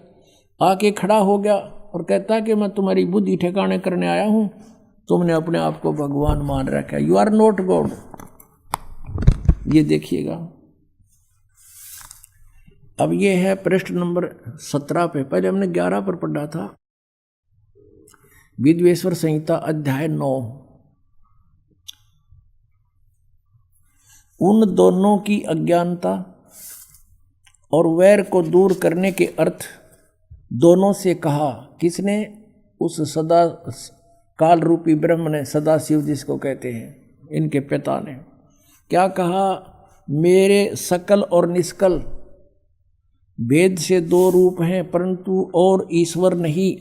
आके खड़ा हो गया और कहता कि मैं तुम्हारी बुद्धि ठिकाने करने आया हूं, तुमने अपने आप को भगवान मान रखा है, यू आर नॉट गॉड। ये देखिएगा। अब ये है पृष्ठ नंबर 17 पे, पहले हमने 11 पर पढ़ा था। विद्वेश्वर संहिता अध्याय 9। उन दोनों की अज्ञानता और वैर को दूर करने के अर्थ दोनों से कहा। किसने? उस सदा काल रूपी ब्रह्म ने, सदा शिव जिसको कहते हैं, इनके पिता ने क्या कहा? मेरे सकल और निष्कल भेद से दो रूप हैं, परंतु और ईश्वर नहीं।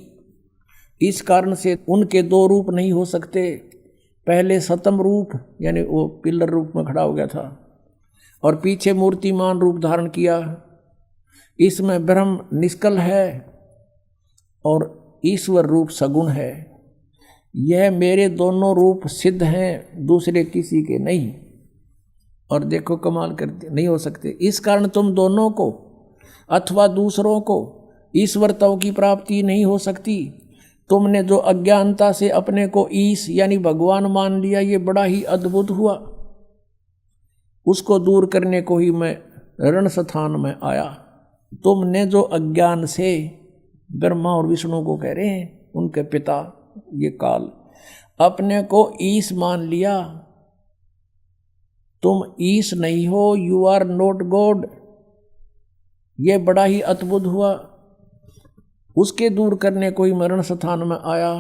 इस कारण से उनके दो रूप नहीं हो सकते। पहले सतम रूप यानी वो पिलर रूप में खड़ा हो गया था, और पीछे मूर्तिमान रूप धारण किया। इसमें ब्रह्म निष्कल है और ईश्वर रूप सगुण है। यह मेरे दोनों रूप सिद्ध हैं, दूसरे किसी के नहीं। और देखो कमाल करते, नहीं हो सकते। इस कारण तुम दोनों को अथवा दूसरों को ईश्वरत्व की प्राप्ति नहीं हो सकती। तुमने जो अज्ञानता से अपने को ईश यानी भगवान मान लिया, ये बड़ा ही अद्भुत हुआ। उसको दूर करने को ही मैं रण स्थान में आया। तुमने जो अज्ञान से, ब्रह्मा और विष्णु को कह रहे हैं, उनके पिता ये काल, अपने को ईश मान लिया। तुम ईश नहीं हो, यू आर नॉट गॉड। ये बड़ा ही अद्भुत हुआ। उसके दूर करने को ही मरण स्थान में आया।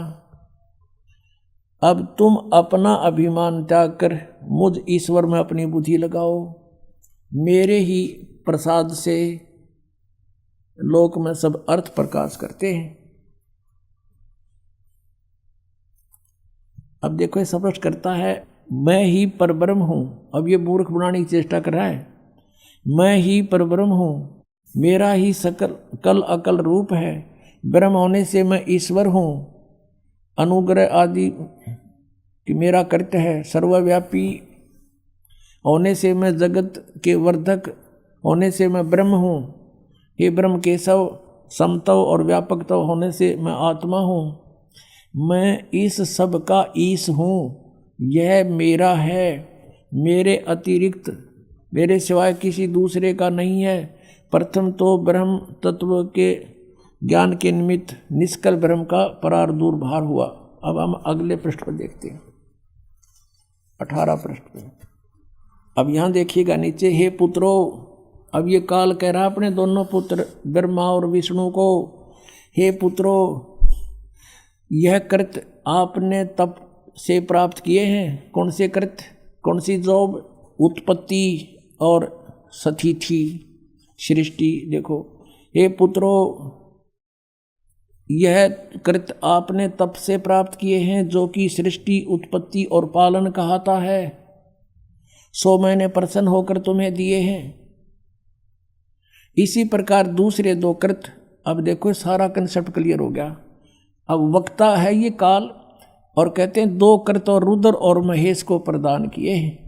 अब तुम अपना अभिमान त्याग कर मुझ ईश्वर में अपनी बुद्धि लगाओ। मेरे ही प्रसाद से लोक में सब अर्थ प्रकाश करते हैं। अब देखो ये स्पष्ट करता है, मैं ही परब्रह्म हूं। अब ये मूर्ख बनाने की चेष्टा कर रहा है। मैं ही परब्रह्म हूं, मेरा ही सकल कल अकल रूप है। ब्रह्म होने से मैं ईश्वर हूँ। अनुग्रह आदि कि मेरा कर्तव्य है। सर्वव्यापी होने से मैं जगत के वर्धक होने से मैं ब्रह्म हूँ। हे ब्रह्म केशव, समत्व और व्यापकत्व होने से मैं आत्मा हूँ। मैं इस सब का ईश हूँ। यह मेरा है, मेरे अतिरिक्त, मेरे सिवाय किसी दूसरे का नहीं है। प्रथम तो ब्रह्म तत्व के ज्ञान के निमित्त निष्कल ब्रह्म का परार दूर भार हुआ। अब हम अगले पृष्ठ पर देखते हैं, 18 पृष्ठ पे। अब यहाँ देखिएगा नीचे, हे पुत्रो। अब ये काल कह रहा अपने दोनों पुत्र ब्रह्मा और विष्णु को, हे पुत्रो, यह कृत आपने तप से प्राप्त किए हैं। कौन से कृत, कौन सी जॉब? उत्पत्ति और स्थिति, सृष्टि। देखो, हे पुत्रो, यह कृत आपने तप से प्राप्त किए हैं, जो कि सृष्टि, उत्पत्ति और पालन कहता है। सो मैंने प्रसन्न होकर तुम्हें दिए हैं। इसी प्रकार दूसरे दो कृत। अब देखो सारा कंसेप्ट क्लियर हो गया। अब वक्ता है ये काल, और कहते हैं दो कृत और रुद्र और महेश को प्रदान किए हैं।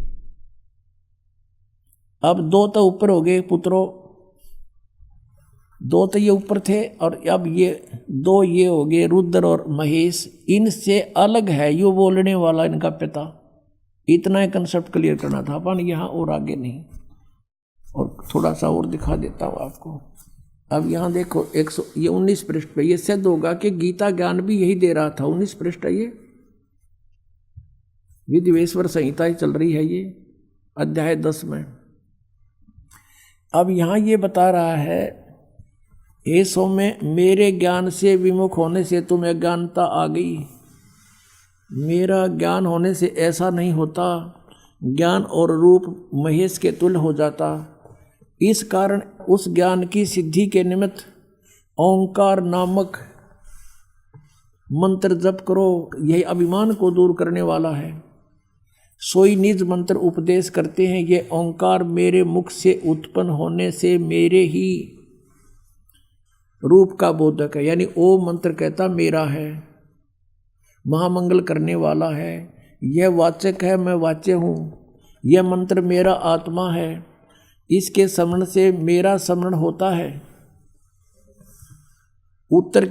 अब दो तो ऊपर हो गए पुत्रों, दो तो ये ऊपर थे, और अब ये दो ये हो गए रुद्र और महेश। इनसे अलग है यो बोलने वाला इनका पिता। इतना ही कंसेप्ट क्लियर करना था अपन, यहाँ और आगे नहीं। और थोड़ा सा और दिखा देता हूँ आपको। अब यहाँ देखो 19 पृष्ठ पे ये सिद्ध होगा कि गीता ज्ञान भी यही दे रहा था। 19 पृष्ठ है ये, विद्वेश्वर संहिता ही चल रही है ये, अध्याय 10 में। अब यहाँ ये बता रहा है, हे सौम्य, मेरे ज्ञान से विमुख होने से तुम्हें अज्ञानता आ गई। मेरा ज्ञान होने से ऐसा नहीं होता, ज्ञान और रूप महेश के तुल्य हो जाता। इस कारण उस ज्ञान की सिद्धि के निमित्त ओंकार नामक मंत्र जप करो, यही अभिमान को दूर करने वाला है। सोई निज मंत्र उपदेश करते हैं, ये ओंकार मेरे मुख से उत्पन्न होने से मेरे ही रूप का बोधक है। यानी ओम मंत्र कहता मेरा है, महामंगल करने वाला है, यह वाचक है, मैं वाच्य हूँ, यह मंत्र मेरा आत्मा है, इसके स्मरण से मेरा स्मरण होता है। उत्तर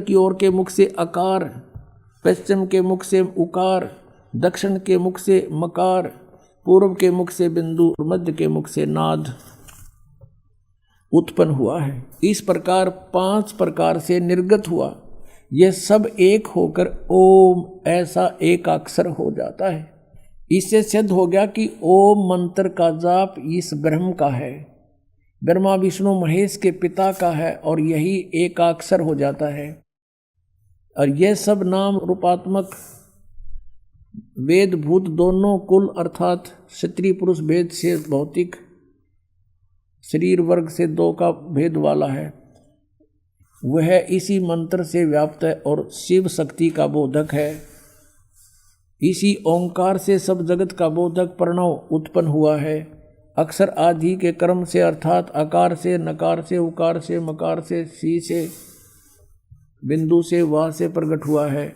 की ओर के मुख से अकार, पश्चिम के मुख से उकार, दक्षिण के मुख से मकार, पूर्व के मुख से बिंदु, मध्य के मुख से नाद उत्पन्न हुआ है। इस प्रकार 5 प्रकार से निर्गत हुआ। यह सब एक होकर ओम ऐसा एक अक्षर हो जाता है। इससे सिद्ध हो गया कि ओम मंत्र का जाप इस ब्रह्म का है, ब्रह्मा विष्णु महेश के पिता का है, और यही एकाक्षर हो जाता है। और यह सब नाम रूपात्मक वेद भूत दोनों कुल अर्थात स्त्री पुरुष भेद से भौतिक शरीर वर्ग से 2 का भेद वाला है, वह इसी मंत्र से व्याप्त है और शिव शक्ति का बोधक है। इसी ओंकार से सब जगत का बोधक प्रणव उत्पन्न हुआ है। अक्षर आदि के क्रम से अर्थात आकार से, नकार से, उकार से, मकार से, सी से, बिंदु से, वाह से प्रकट हुआ है।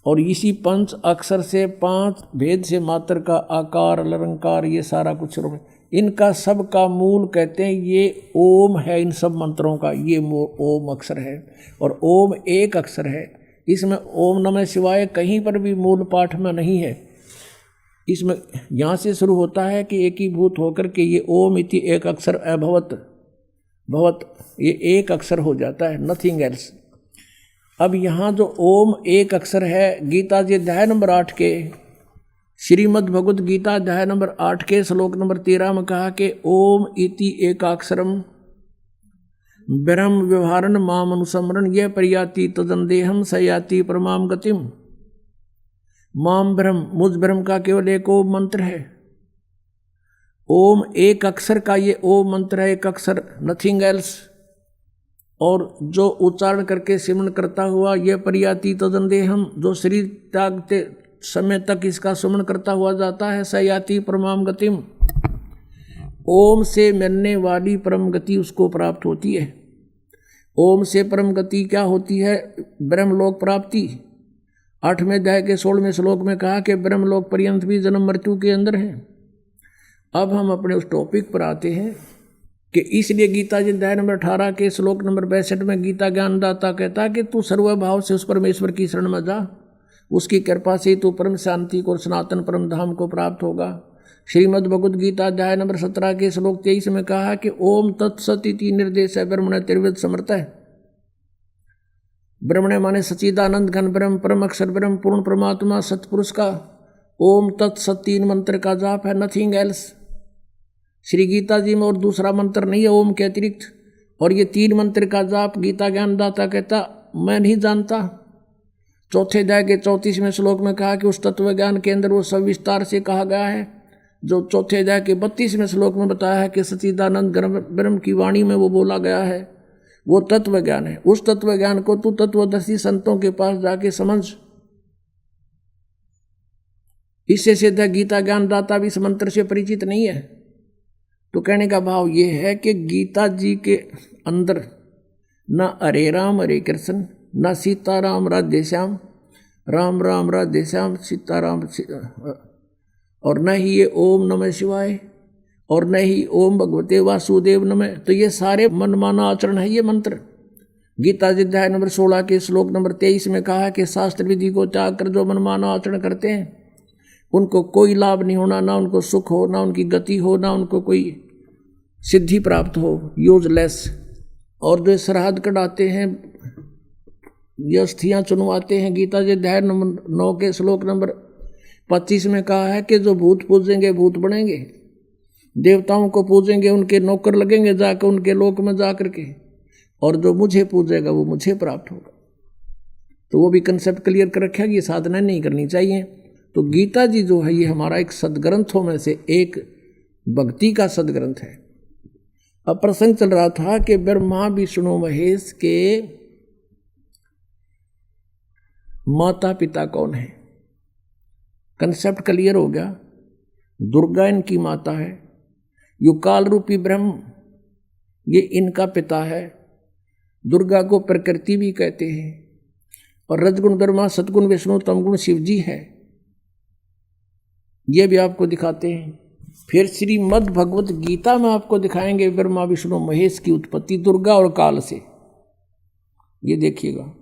और इसी 5 अक्षर से 5 भेद से मात्र का आकार, अलंकार, ये सारा कुछ इनका सब का मूल कहते हैं ये ओम है। इन सब मंत्रों का ये ओम अक्षर है, और ओम एक अक्षर है। इसमें ओम नमः शिवाय कहीं पर भी मूल पाठ में नहीं है। इसमें यहाँ से शुरू होता है कि एकीभूत होकर के ये ओम इति एक अक्षर अभवत भवत, ये एक अक्षर हो जाता है, नथिंग एल्स। अब यहाँ जो ओम एक अक्षर है, गीता जी अध्याय नंबर 8 के श्रीमद् भगवद गीता अध्याय नंबर 8 के श्लोक नंबर 13 में कहा कि ओम इति एकाक्षरम ब्रह्म व्यवहारन माम अनुसमरण यह प्रयाति तदंदेहम सयाति परमाम गतिम। माम ब्रह्म, मुझ ब्रह्म का केवल एक ओम मंत्र है। ओम एक अक्षर का ये ओम मंत्र है, एक अक्षर, नथिंग एल्स। और जो उच्चारण करके सिमरण करता हुआ यह प्रयाति तदंदेहम, जो शरीर त्यागते समय तक इसका सुमन करता हुआ जाता है, सयाति परमाम गतिम, ओम से मिलने वाली परम गति उसको प्राप्त होती है। ओम से परम गति क्या होती है? ब्रह्मलोक प्राप्ति। 8वें अध्याय के 16वें श्लोक में कहा कि ब्रह्मलोक पर्यंत भी जन्म मृत्यु के अंदर है। अब हम अपने उस टॉपिक पर आते हैं कि इसलिए गीता जी अध्याय नंबर 18 के श्लोक नंबर 62 में गीता ज्ञानदाता कहता है कि तू सर्वभाव से उस परमेश्वर की शरण में जा, उसकी कृपा से तू परम शांति को और सनातन परम धाम को प्राप्त होगा। श्रीमद् भगवद गीता अध्याय नंबर 17 के श्लोक 23 में कहा कि ओम तत्सत इति निर्देश है ब्रह्मण त्रिविध समर्थ है। ब्रह्मण माने सच्चिदानंद घन ब्रह्म, परम अक्षर ब्रह्म, पूर्ण परमात्मा सतपुरुष का ओम तत्सत 3 मंत्र का जाप है, नथिंग एल्स। श्री गीता जी में और दूसरा मंत्र नहीं है ओम के अतिरिक्त। और ये 3 मंत्र का जाप गीता ज्ञानदाता कहता मैं नहीं जानता। 4 अध्याय के 34वें श्लोक में कहा कि उस तत्व ज्ञान के अंदर वो सब विस्तार से कहा गया है, जो 4 अध्याय के 32वें श्लोक में बताया है कि सच्चिदानंद ब्रह्म की वाणी में वो बोला गया है, वो तत्व ज्ञान है। उस तत्व ज्ञान को तू तत्वदर्शी संतों के पास जाके समझ। इससे सिद्ध है गीता ज्ञानदाता भी इस मंत्र से परिचित नहीं है। तो कहने का भाव ये है कि गीता जी के अंदर न हरे राम हरे कृष्ण, न सीताराम राधे श्याम, राम राम राधे श्याम सीताराम, और न ही ये ओम नमः शिवाय, और न ही ओम भगवते वासुदेव नमः। तो ये सारे मनमाना आचरण है ये मंत्र। गीता जी अध्याय नंबर 16 के श्लोक नंबर 23 में कहा है कि शास्त्र विधि को त्याग कर जो मनमाना आचरण करते हैं उनको कोई लाभ नहीं होना, ना उनको सुख हो, ना उनकी गति हो, ना उनको कोई सिद्धि प्राप्त हो, यूजलेस। और जो श्राद्ध कढ़ाते हैं, ये अस्थियाँ चुनवाते हैं, गीता जी अध्याय नंबर 9 के श्लोक नंबर 25 में कहा है कि जो भूत पूजेंगे भूत बनेंगे, देवताओं को पूजेंगे उनके नौकर लगेंगे जाकर उनके लोक में जाकर के, और जो मुझे पूजेगा वो मुझे प्राप्त होगा। तो वो भी कंसेप्ट क्लियर कर रखा कि ये साधना नहीं करनी चाहिए। तो गीता जी जो है ये हमारा एक सदग्रंथों में से एक भक्ति का सदग्रंथ है। अब प्रसंग चल रहा था कि ब्रह्मा विष्णु महेश के माता पिता कौन है, कंसेप्ट क्लियर हो गया। दुर्गा इनकी माता है, यो काल रूपी ब्रह्म ये इनका पिता है। दुर्गा को प्रकृति भी कहते हैं और रजगुण ब्रह्मा, सतगुण विष्णु, तमगुण शिव जी है, ये भी आपको दिखाते हैं। फिर श्रीमद् भगवत गीता में आपको दिखाएंगे ब्रह्मा विष्णु महेश की उत्पत्ति दुर्गा और काल से। ये देखिएगा,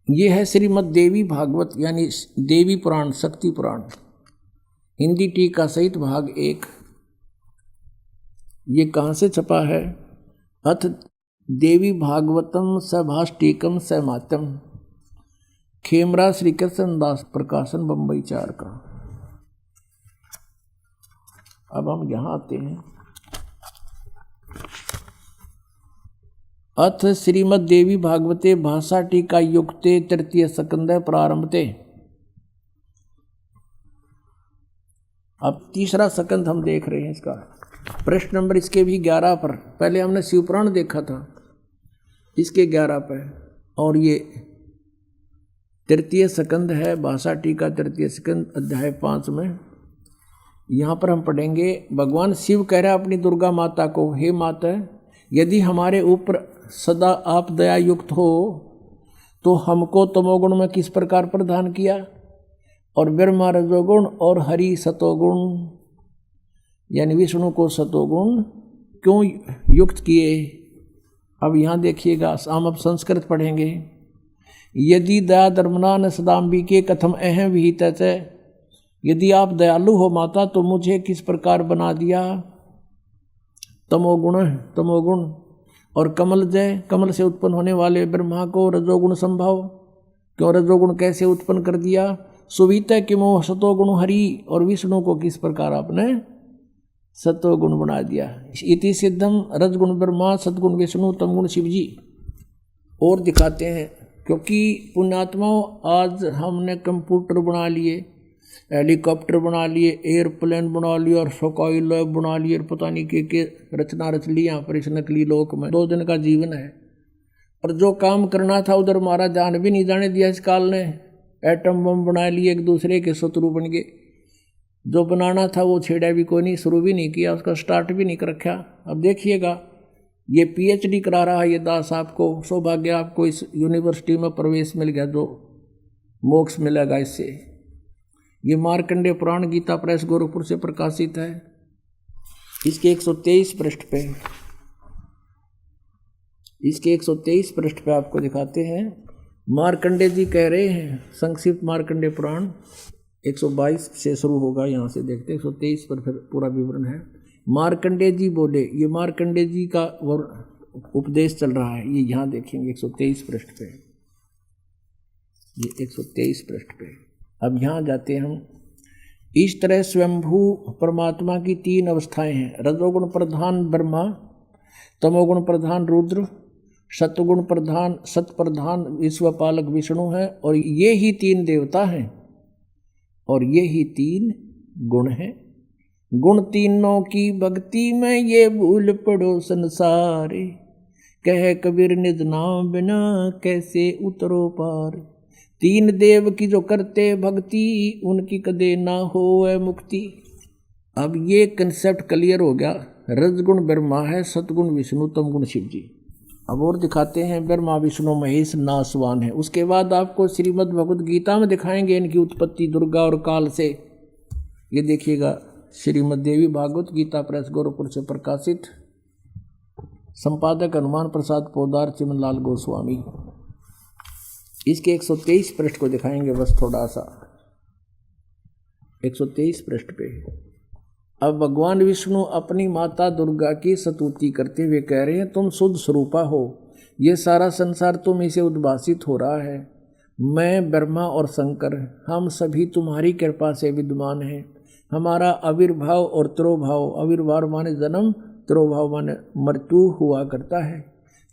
ये है श्रीमद् देवी भागवत यानी देवी पुराण, शक्ति पुराण, हिंदी टीका सहित भाग 1। ये कहाँ से छपा है? अथ देवी भागवतम सभाष्टीकम समात्यम, खेमरा श्री कृष्ण दास प्रकाशन, बंबई 4 का। अब हम यहाँ आते हैं। अथ श्रीमद् देवी भागवते भाषा टीका युक्ते तृतीय स्कंध प्रारंभते। अब तीसरा स्कंध हम देख रहे हैं इसका, प्रश्न नंबर इसके भी 11 पर। पहले हमने शिवपुराण देखा था, इसके 11 पर, और ये तृतीय स्कंध है भाषा टीका तृतीय स्कंध अध्याय 5 में। यहाँ पर हम पढ़ेंगे, भगवान शिव कह रहा है अपनी दुर्गा माता को, हे माता, यदि हमारे ऊपर सदा आप दया युक्त हो तो हमको तमोगुण में किस प्रकार प्रदान किया, और ब्रह्मा रजोगुण और हरि सतोगुण यानी विष्णु को सतोगुण क्यों युक्त किए। अब यहाँ देखिएगा, हम अब संस्कृत पढ़ेंगे। यदि दया धर्मना न सदाम्बिके कथम अहम विहित, यदि आप दयालु हो माता तो मुझे किस प्रकार बना दिया। तमोगुण और कमल जय, कमल से उत्पन्न होने वाले ब्रह्मा को रजोगुण संभव, क्यों रजोगुण कैसे उत्पन्न कर दिया। सुवित किमो सतोगुण हरि, और विष्णु को किस प्रकार आपने सतोगुण बना दिया। इति सिद्धम रजगुण ब्रह्मा सतगुण विष्णु तमगुण शिव जी। और दिखाते हैं, क्योंकि पुण्यात्माओं आज हमने कंप्यूटर बना लिए, हेलीकॉप्टर बना लिए, एयरप्लेन बना लिए और स्काई लैब बना लिए, पता नहीं के रचना रच ली यहाँ पर इस नकली लोक में। 2 दिन का जीवन है और जो काम करना था उधर हमारा जान भी नहीं जाने दिया इस काल ने। एटम बम बना लिए, एक दूसरे के शत्रु बन गए। जो बनाना था वो छेड़ा भी कोई नहीं, शुरू भी नहीं किया, उसका स्टार्ट भी नहीं कर रखा। अब देखिएगा, ये PhD करा रहा है ये दास आपको, सौभाग्य आपको इस यूनिवर्सिटी में प्रवेश मिल गया, जो मोक्ष मिलेगा इससे। ये मार्कंडेय पुराण गीता प्रेस गोरखपुर से प्रकाशित है। इसके 123 पृष्ठ पे, इसके 123 पृष्ठ पे आपको दिखाते हैं। मार्कंडेय जी कह रहे हैं, संक्षिप्त मार्कंडेय पुराण 122 से शुरू होगा, यहाँ से देखते हैं 123 पर फिर पूरा विवरण है। मार्कंडेय जी बोले, ये मार्कंडेय जी का उपदेश चल रहा है, ये यहाँ देखेंगे 123 पृष्ठ पे, ये 123 पृष्ठ पे। अब यहाँ जाते हैं हम। इस तरह स्वयंभू परमात्मा की 3 अवस्थाएं हैं, रजोगुण प्रधान ब्रह्मा, तमोगुण प्रधान रुद्र, सतगुण प्रधान सत प्रधान विश्वपालक विष्णु है, और ये ही 3 देवता हैं और ये ही 3 गुण हैं। गुण तीनों की भक्ति में ये भूल पड़ो संसारे, कह कबीर निज नाम बिना कैसे उतरो पार। 3 देव की जो करते भक्ति, उनकी कदे ना होए मुक्ति। अब ये कंसेप्ट क्लियर हो गया, रजगुण ब्रह्मा है, सतगुण विष्णु, तमगुण शिव जी। अब और दिखाते हैं, ब्रह्मा विष्णु महेश नासवान है। उसके बाद आपको श्रीमद् भगवद गीता में दिखाएंगे इनकी उत्पत्ति दुर्गा और काल से। ये देखिएगा, श्रीमद् देवी भागवत गीता प्रेस गोरखपुर से प्रकाशित, संपादक हनुमान प्रसाद पोदार चिमनलाल गोस्वामी। इसके 123 पृष्ठ को दिखाएंगे बस थोड़ा सा, 123 पृष्ठ पे। अब भगवान विष्णु अपनी माता दुर्गा की स्तुति करते हुए कह रहे हैं, तुम शुद्ध स्वरूपा हो, ये सारा संसार तुम इसे उद्भासित हो रहा है। मैं ब्रह्मा और शंकर हम सभी तुम्हारी कृपा से विद्यमान हैं। हमारा आविर्भाव और तिरोभाव, आविर्भाव माने जन्म, तिरोभाव माने मृत्यु हुआ करता है।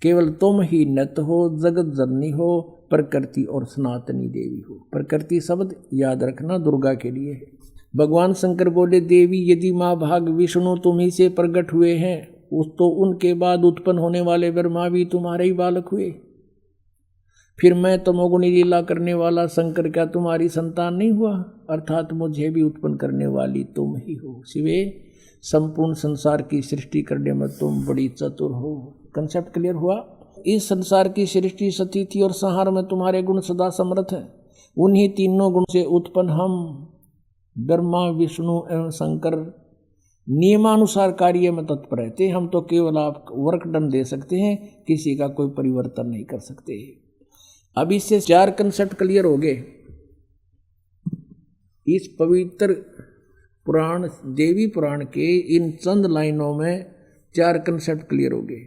केवल तुम ही नित्य हो, जगत जननी हो, प्रकृति और सनातनी देवी हो। प्रकृति शब्द याद रखना दुर्गा के लिए है। भगवान शंकर बोले, देवी यदि माँ भाग विष्णु तुम ही से प्रकट हुए हैं, उस तो उनके बाद उत्पन्न होने वाले ब्रह्मा भी तुम्हारे ही बालक हुए। फिर मैं तमोगुणी लीला करने वाला शंकर क्या तुम्हारी संतान नहीं हुआ, अर्थात मुझे भी उत्पन्न करने वाली तुम ही हो। शिवे संपूर्ण संसार की सृष्टि करने में तुम बड़ी चतुर हो। कंसेप्ट क्लियर हुआ। इस संसार की सृष्टि स्थिति और संहार में तुम्हारे गुण सदा समर्थ हैं। उन्हीं तीनों गुण से उत्पन्न हम ब्रह्मा विष्णु एवं शंकर नियमानुसार कार्य में तत्पर रहते। हम तो केवल आप वर्क डन दे सकते हैं, किसी का कोई परिवर्तन नहीं कर सकते। अब इससे 4 कंसेप्ट क्लियर हो गए। इस पवित्र पुराण देवी पुराण के इन चंद लाइनों में 4 कंसेप्ट क्लियर हो गए।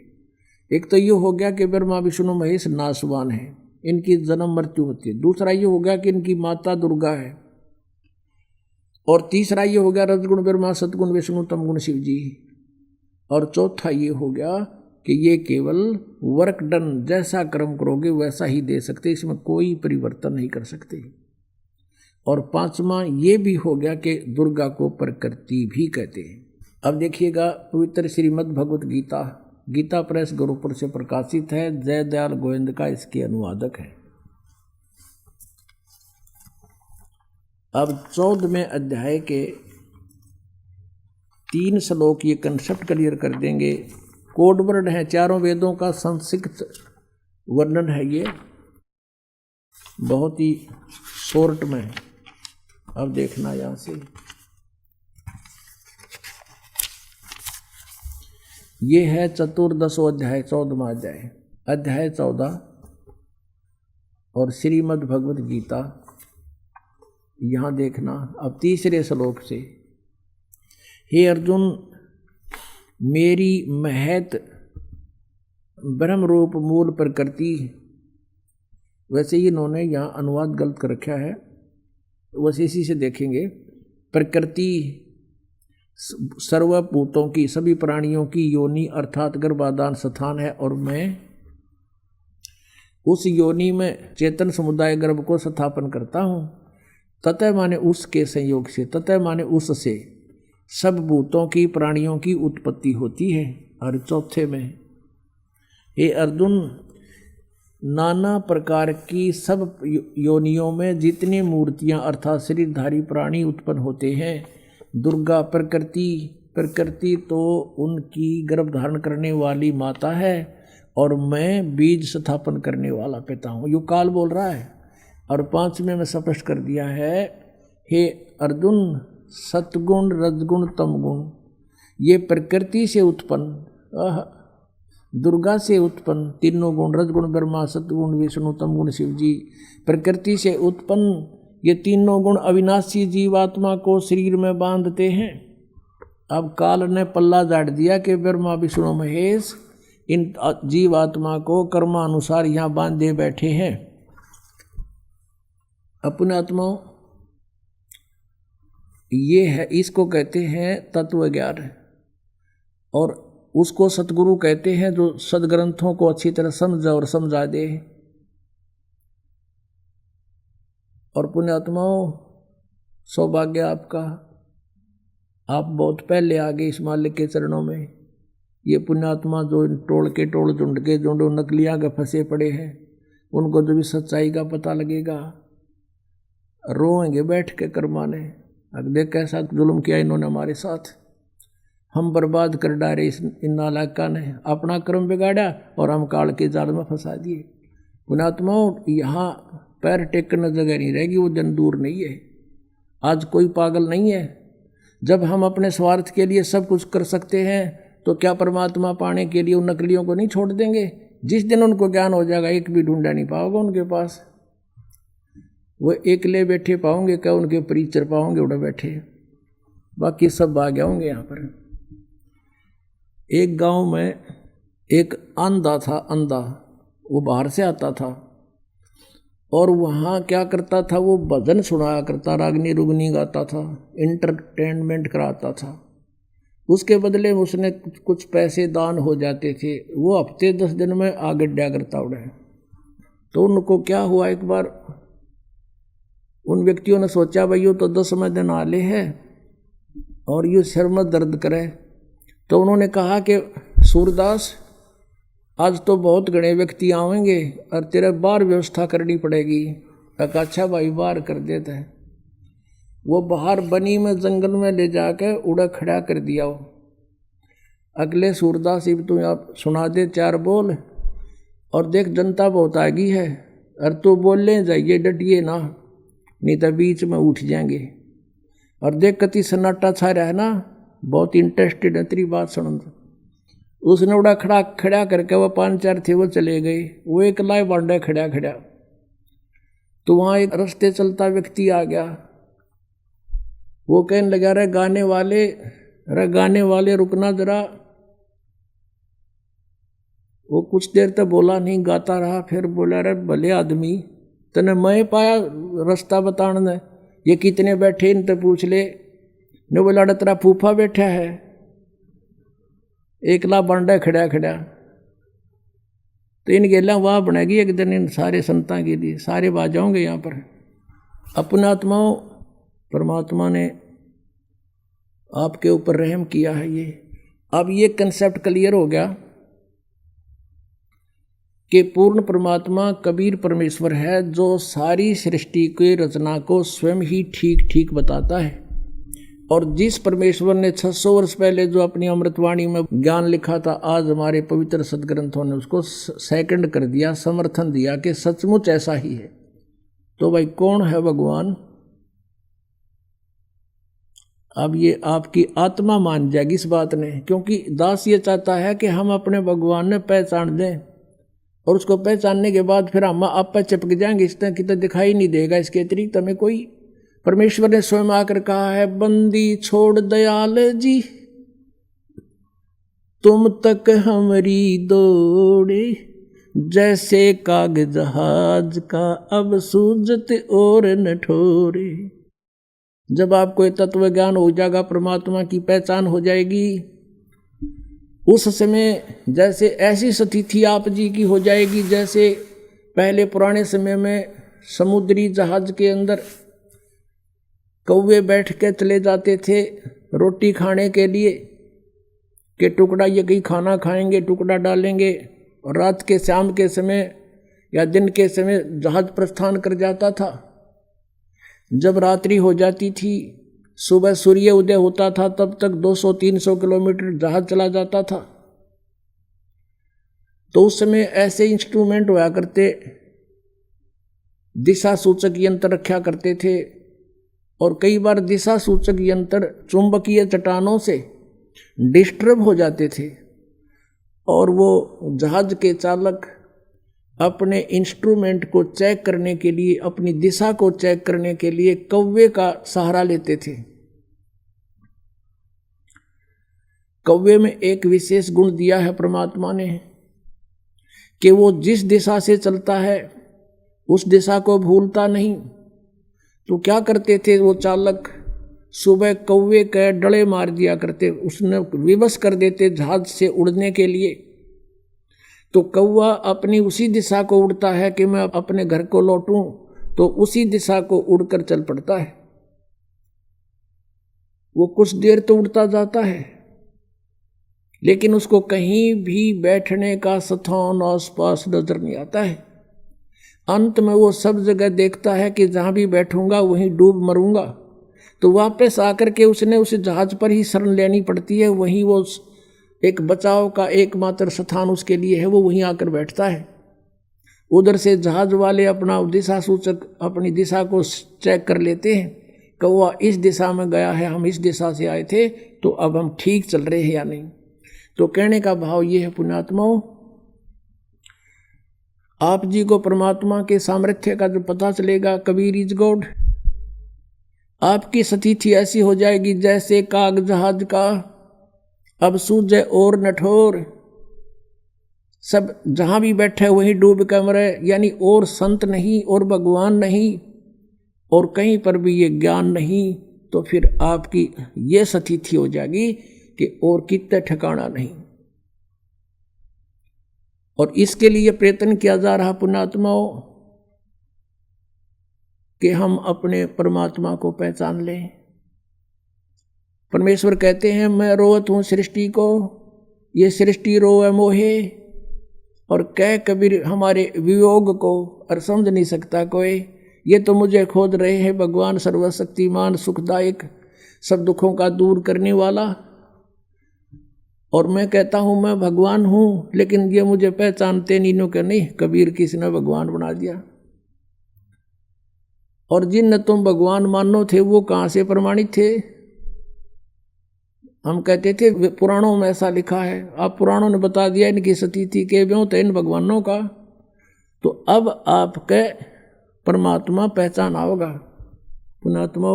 एक तो ये हो गया कि ब्रह्मा विष्णु महेश नाशवान है, इनकी जन्म मृत्यु होती है। दूसरा ये हो गया कि इनकी माता दुर्गा है। और तीसरा ये हो गया रजगुण ब्रह्मा सतगुण विष्णु तमगुण शिव जी। और चौथा ये हो गया कि ये केवल वर्क डन, जैसा कर्म करोगे वैसा ही दे सकते, इसमें कोई परिवर्तन नहीं कर सकते। और 5वां ये भी हो गया कि दुर्गा को प्रकृति भी कहते हैं। अब देखिएगा पवित्र श्रीमद् भगवत गीता, गीता प्रेस गुरुपुर से प्रकाशित है। जय दयाल गोविंद का इसके अनुवादक है। अब 14वें अध्याय के 3 श्लोक ये कंसेप्ट क्लियर कर देंगे। कोड वर्ड है, चारों वेदों का संक्षिप्त वर्णन है, ये बहुत ही शॉर्ट में है। अब देखना यहां से, ये है चतुर्दशो अध्याय, 14वां अध्याय, अध्याय 14 और श्रीमद् भगवत गीता। यहां देखना अब 3रे श्लोक से, हे अर्जुन मेरी महत ब्रह्म रूप मूल प्रकृति, वैसे ही इन्होंने यहाँ अनुवाद गलत कर रखा है, वैसे इसी से देखेंगे। प्रकृति सर्वभूतों की, सभी प्राणियों की योनि अर्थात गर्भाधान स्थान है, और मैं उस योनि में चेतन समुदाय गर्भ को स्थापन करता हूँ। ततः माने उसके संयोग से, ततः माने उससे सब भूतों की प्राणियों की उत्पत्ति होती है। और चौथे में, हे अर्जुन नाना प्रकार की सब योनियों में जितनी मूर्तियां अर्थात शरीरधारी प्राणी उत्पन्न होते हैं, दुर्गा प्रकृति तो उनकी गर्भ धारण करने वाली माता है, और मैं बीज स्थापन करने वाला पिता हूँ। यो काल बोल रहा है। और 5वें में स्पष्ट कर दिया है, हे अर्जुन सतगुण रजगुण तमगुण ये प्रकृति से उत्पन्न, दुर्गा से उत्पन्न तीनों गुण, रजगुण ब्रह्मा सतगुण विष्णु तमगुण शिव जी, प्रकृति से उत्पन्न ये तीनों गुण अविनाशी जीवात्मा को शरीर में बांधते हैं। अब काल ने पल्ला झाड़ दिया कि ब्रह्मा विष्णु महेश इन जीवात्मा को कर्मानुसार यहाँ बांधे बैठे हैं। अपने आत्माओं ये है, इसको कहते हैं तत्व ज्ञान, और उसको सतगुरु कहते हैं जो सदग्रंथों को अच्छी तरह समझा और समझा दे। और पुण्यात्माओं सौभाग्य आपका, आप बहुत पहले आ गए इस मालिक के चरणों में। ये पुण्यात्मा जो टोल के टोल झुंड के झुंड नकलियाँ के फंसे पड़े हैं, उनको जो भी सच्चाई का पता लगेगा रोएंगे बैठ के कर्माने। अब देख कैसा जुल्म किया इन्होंने हमारे साथ, हम बर्बाद कर डाले इन नालायका ने, अपना कर्म बिगाड़ा और हम काल के जाल में फंसा दिए। पुण्यात्माओं यहाँ पैर टेकने जगह नहीं रहेगी, वो दिन दूर नहीं है। आज कोई पागल नहीं है। जब हम अपने स्वार्थ के लिए सब कुछ कर सकते हैं तो क्या परमात्मा पाने के लिए उन नकलियों को नहीं छोड़ देंगे? जिस दिन उनको ज्ञान हो जाएगा एक भी ढूंढा नहीं पाओगे उनके पास। वो एकले बैठे पाओगे, क्या उनके परिचर पाओगे उड़े बैठे, बाकी सब भाग होंगे। यहाँ पर एक गांव में एक अंधा था, अंधा, वो बाहर से आता था और वहाँ क्या करता था, वो भजन सुनाया करता, रागनी रुगनी गाता था, इंटरटेनमेंट कराता था। उसके बदले में उसने कुछ पैसे दान हो जाते थे, वो हफ्ते 10 दिन में आगे डा करता उड़े। तो उनको क्या हुआ, एक बार उन व्यक्तियों ने सोचा भाई यो तो 10वें दिन आले है और ये सिर में दर्द करे। तो उन्होंने कहा कि सूरदास आज तो बहुत घने व्यक्ति आवेंगे और तेरे बाहर व्यवस्था करनी पड़ेगी। अच्छा भाई बाहर कर देता है। वो बाहर बनी में जंगल में ले जाकर उड़ा खड़ा कर दिया। वो अगले सूरदास इब तू आप सुना दे 4 बोल और देख जनता बहुत आगी है और तो बोलने जाइए डटिए ना, नहीं तो बीच में उठ जाएंगे। और देख कति सन्नाटा छा रहा है ना, बहुत इंटरेस्टेड है तेरी बात सुन। उसने उड़ा खड़ा करके वो 5-4 थे वो चले गए। वो एक लाए बांडा खड़ा तो वहाँ एक रास्ते चलता व्यक्ति आ गया। वो कहने लगा रे गाने वाले रुकना जरा। वो कुछ देर तक बोला नहीं, गाता रहा। फिर बोला रे भले आदमी तने मैं पाया रास्ता बताने, ये कितने बैठे इनसे पूछ ले। ने बोला तेरा फूफा बैठा है, एकला बांडा खड़ा तो इन गेला वाह बनेगी एक दिन इन सारे संतां के लिए, सारे बाजाओंगे यहाँ पर। अपना आत्माओं परमात्मा ने आपके ऊपर रहम किया है। ये अब ये कंसेप्ट क्लियर हो गया कि पूर्ण परमात्मा कबीर परमेश्वर है जो सारी सृष्टि की रचना को स्वयं ही ठीक ठीक बताता है। और जिस परमेश्वर ने 600 वर्ष पहले जो अपनी अमृतवाणी में ज्ञान लिखा था, आज हमारे पवित्र सदग्रंथों ने उसको सेकंड कर दिया, समर्थन दिया कि सचमुच ऐसा ही है। तो भाई कौन है भगवान? अब ये आपकी आत्मा मान जाएगी इस बात ने, क्योंकि दास ये चाहता है कि हम अपने भगवान ने पहचान दें और उसको पहचानने के बाद फिर हम आप पर चिपक जाएंगे, इस तरह की तो दिखाई नहीं देगा। इसके अतिरिक्त हमें कोई, परमेश्वर ने स्वयं आकर कहा है, बंदी छोड़ दयाल जी तुम तक हमारी दौड़े, जैसे काग जहाज का अब सूझत और न ठोरे। जब आपको ये तत्व ज्ञान हो जाएगा, परमात्मा की पहचान हो जाएगी, उस समय जैसे ऐसी स्थिति आप जी की हो जाएगी जैसे पहले पुराने समय में समुद्री जहाज के अंदर कौवे बैठ के चले जाते थे रोटी खाने के लिए, कि टुकड़ा ये कहीं खाना खाएंगे, टुकड़ा डालेंगे, और रात के शाम के समय या दिन के समय जहाज प्रस्थान कर जाता था। जब रात्रि हो जाती थी, सुबह सूर्य उदय होता था, तब तक 200-300 किलोमीटर जहाज चला जाता था। तो उस समय ऐसे इंस्ट्रूमेंट हुआ करते, दिशा सूचक यंत्र रखा करते थे, और कई बार दिशा सूचक यंत्र चुंबकीय चट्टानों से डिस्टर्ब हो जाते थे, और वो जहाज के चालक अपने इंस्ट्रूमेंट को चेक करने के लिए, अपनी दिशा को चेक करने के लिए कौवे का सहारा लेते थे। कौवे में एक विशेष गुण दिया है परमात्मा ने कि वो जिस दिशा से चलता है उस दिशा को भूलता नहीं। तो क्या करते थे वो चालक, सुबह कौवे के डले मार दिया करते, उसने विवश कर देते जहाज से उड़ने के लिए। तो कौवा अपनी उसी दिशा को उड़ता है कि मैं अपने घर को लौटूं, तो उसी दिशा को उड़कर चल पड़ता है। वो कुछ देर तो उड़ता जाता है, लेकिन उसको कहीं भी बैठने का स्थान आसपास नजर नहीं आता है। अंत में वो सब जगह देखता है कि जहां भी बैठूंगा वहीं डूब मरूंगा। तो वापस आकर के उसने उस जहाज पर ही शरण लेनी पड़ती है। वहीं वो एक बचाव का एकमात्र स्थान उसके लिए है, वो वहीं आकर बैठता है। उधर से जहाज वाले अपना दिशा सूचक अपनी दिशा को चेक कर लेते हैं, कौवा इस दिशा में गया है, हम इस दिशा से आए थे, तो अब हम ठीक चल रहे हैं या नहीं। तो कहने का भाव ये है पुण्यात्माओं, आप जी को परमात्मा के सामर्थ्य का जो पता चलेगा, कबीर इज गॉड, आपकी स्थिति ऐसी हो जाएगी जैसे काग जहाज का अब सूझे और नठोर। सब जहां भी बैठे वहीं डूब कर मरे, यानी और संत नहीं और भगवान नहीं और कहीं पर भी ये ज्ञान नहीं, तो फिर आपकी ये स्थिति हो जाएगी कि और कितने ठिकाना नहीं। और इसके लिए प्रयत्न किया जा रहा पुण्यात्माओं कि हम अपने परमात्मा को पहचान लें। परमेश्वर कहते हैं, मैं रोवत हूँ सृष्टि को, ये सृष्टि रोवे मोहे, और कह कबीर हमारे वियोग को और समझ नहीं सकता कोई, ये तो मुझे खोज रहे हैं भगवान सर्वशक्तिमान सुखदायक सब दुखों का दूर करने वाला, और मैं कहता हूँ मैं भगवान हूँ, लेकिन ये मुझे पहचानते नहीं के नहीं, कबीर किसी ने भगवान बना दिया। और जिन तुम भगवान मानो थे वो कहाँ से प्रमाणित थे? हम कहते थे पुराणों में ऐसा लिखा है, आप पुराणों ने बता दिया इनकी स्थिति के ब्यों थे इन भगवानों का, तो अब आपके परमात्मा पहचान आओगा। पुणात्मा,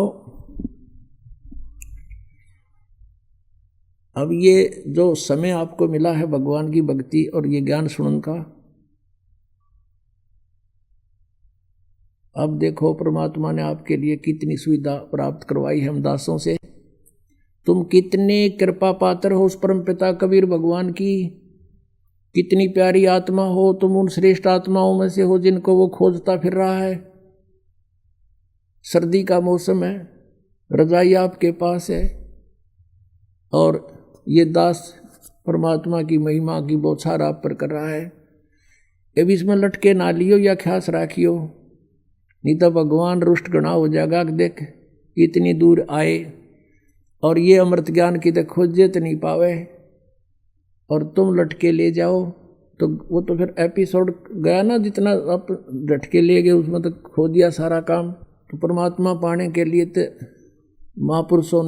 अब ये जो समय आपको मिला है भगवान की भक्ति और ये ज्ञान सुनने का, अब देखो परमात्मा ने आपके लिए कितनी सुविधा प्राप्त करवाई है हम दासों से। तुम कितने कृपा पात्र हो उस परम पिता कबीर भगवान की, कितनी प्यारी आत्मा हो तुम, उन श्रेष्ठ आत्माओं में से हो जिनको वो खोजता फिर रहा है। सर्दी का मौसम है, रजाई आपके पास है, और ये दास परमात्मा की महिमा की बौछार आप पर कर रहा है। अब इसमें लटके ना लियो या ख्यास राखियो, नहीं तो भगवान रुष्ट गणा हो जाएगा। देख इतनी दूर आए और ये अमृत ज्ञान की तो खोजे तो नहीं पावे, और तुम लटके ले जाओ, तो वो तो फिर एपिसोड गया ना, जितना आप लटके ले गए उसमें तो खो दिया सारा काम। तो परमात्मा पाने के लिए तो महापुरुषों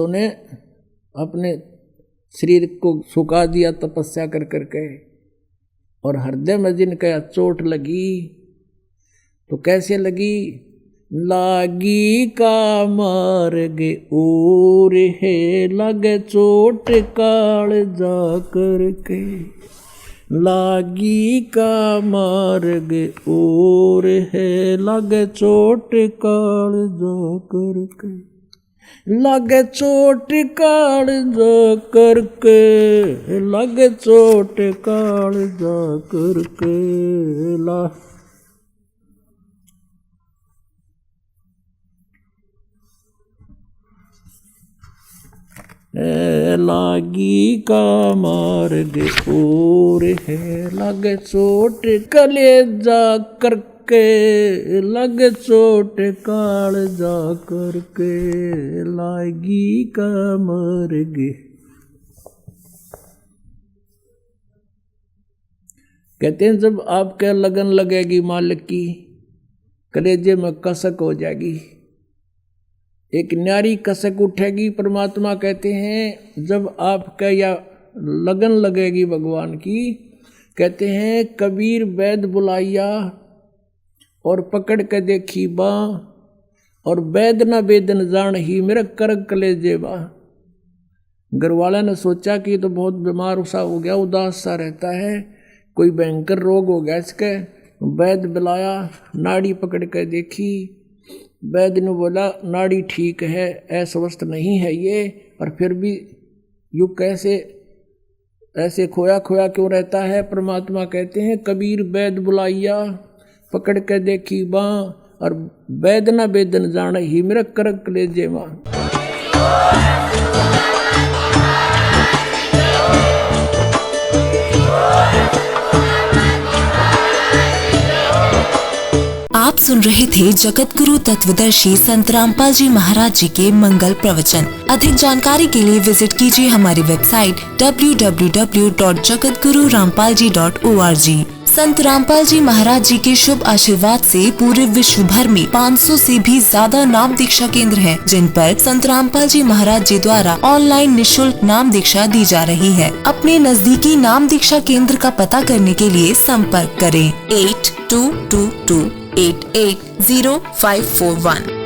ने अपने शरीर को सुखा दिया तपस्या कर करके, और हृदय में जिनका चोट लगी तो कैसे लगी? लागी का मार्ग और है लगे चोट काल जा करके, लागी का मार्ग और है लगे चोट काल जा करके, लगे चोट काल जा करके, लगे चोट काल जा करके, लागी का मार्ग और है लगे चोट कलेजा करके, लगे चोट काल जा करके, लागी का मार्ग। कहते हैं जब आपके लगन लगेगी मालिक की, कलेजे में कसक हो जाएगी, एक न्यारी कसक उठेगी। परमात्मा कहते हैं जब आपका या लगन लगेगी भगवान की, कहते हैं कबीर वैद बुलाइया और पकड़ के देखी बा, और वैद न वेदन जान ही मेरा करग कलेजे बा। घरवाला ने सोचा कि तो बहुत बीमार सा हो गया, उदास सा रहता है, कोई भयंकर रोग हो गया इसके। वैद बुलाया, नाड़ी पकड़ के देखी, वैद्य ने बोला नाड़ी ठीक है, अस्वस्थ नहीं है ये, और फिर भी यू कैसे ऐसे खोया खोया क्यों रहता है? परमात्मा कहते हैं कबीर वैद्य बुलाइया पकड़ के देखी बाँ, और वैद्य न वेदन जान ही मेरा करक ले जेवा। आप सुन रहे थे जगत गुरु तत्वदर्शी संत रामपाल जी महाराज जी के मंगल प्रवचन। अधिक जानकारी के लिए विजिट कीजिए हमारी वेबसाइट www.jagatgururampalji.org। संत रामपाल जी महाराज जी के शुभ आशीर्वाद से पूरे विश्व भर में 500 से भी ज्यादा नाम दीक्षा केंद्र हैं, जिन पर संत रामपाल जी महाराज जी द्वारा ऑनलाइन निशुल्क नाम दीक्षा दी जा रही है। अपने नजदीकी नाम दीक्षा केंद्र का पता करने के लिए संपर्क करें 8222880541।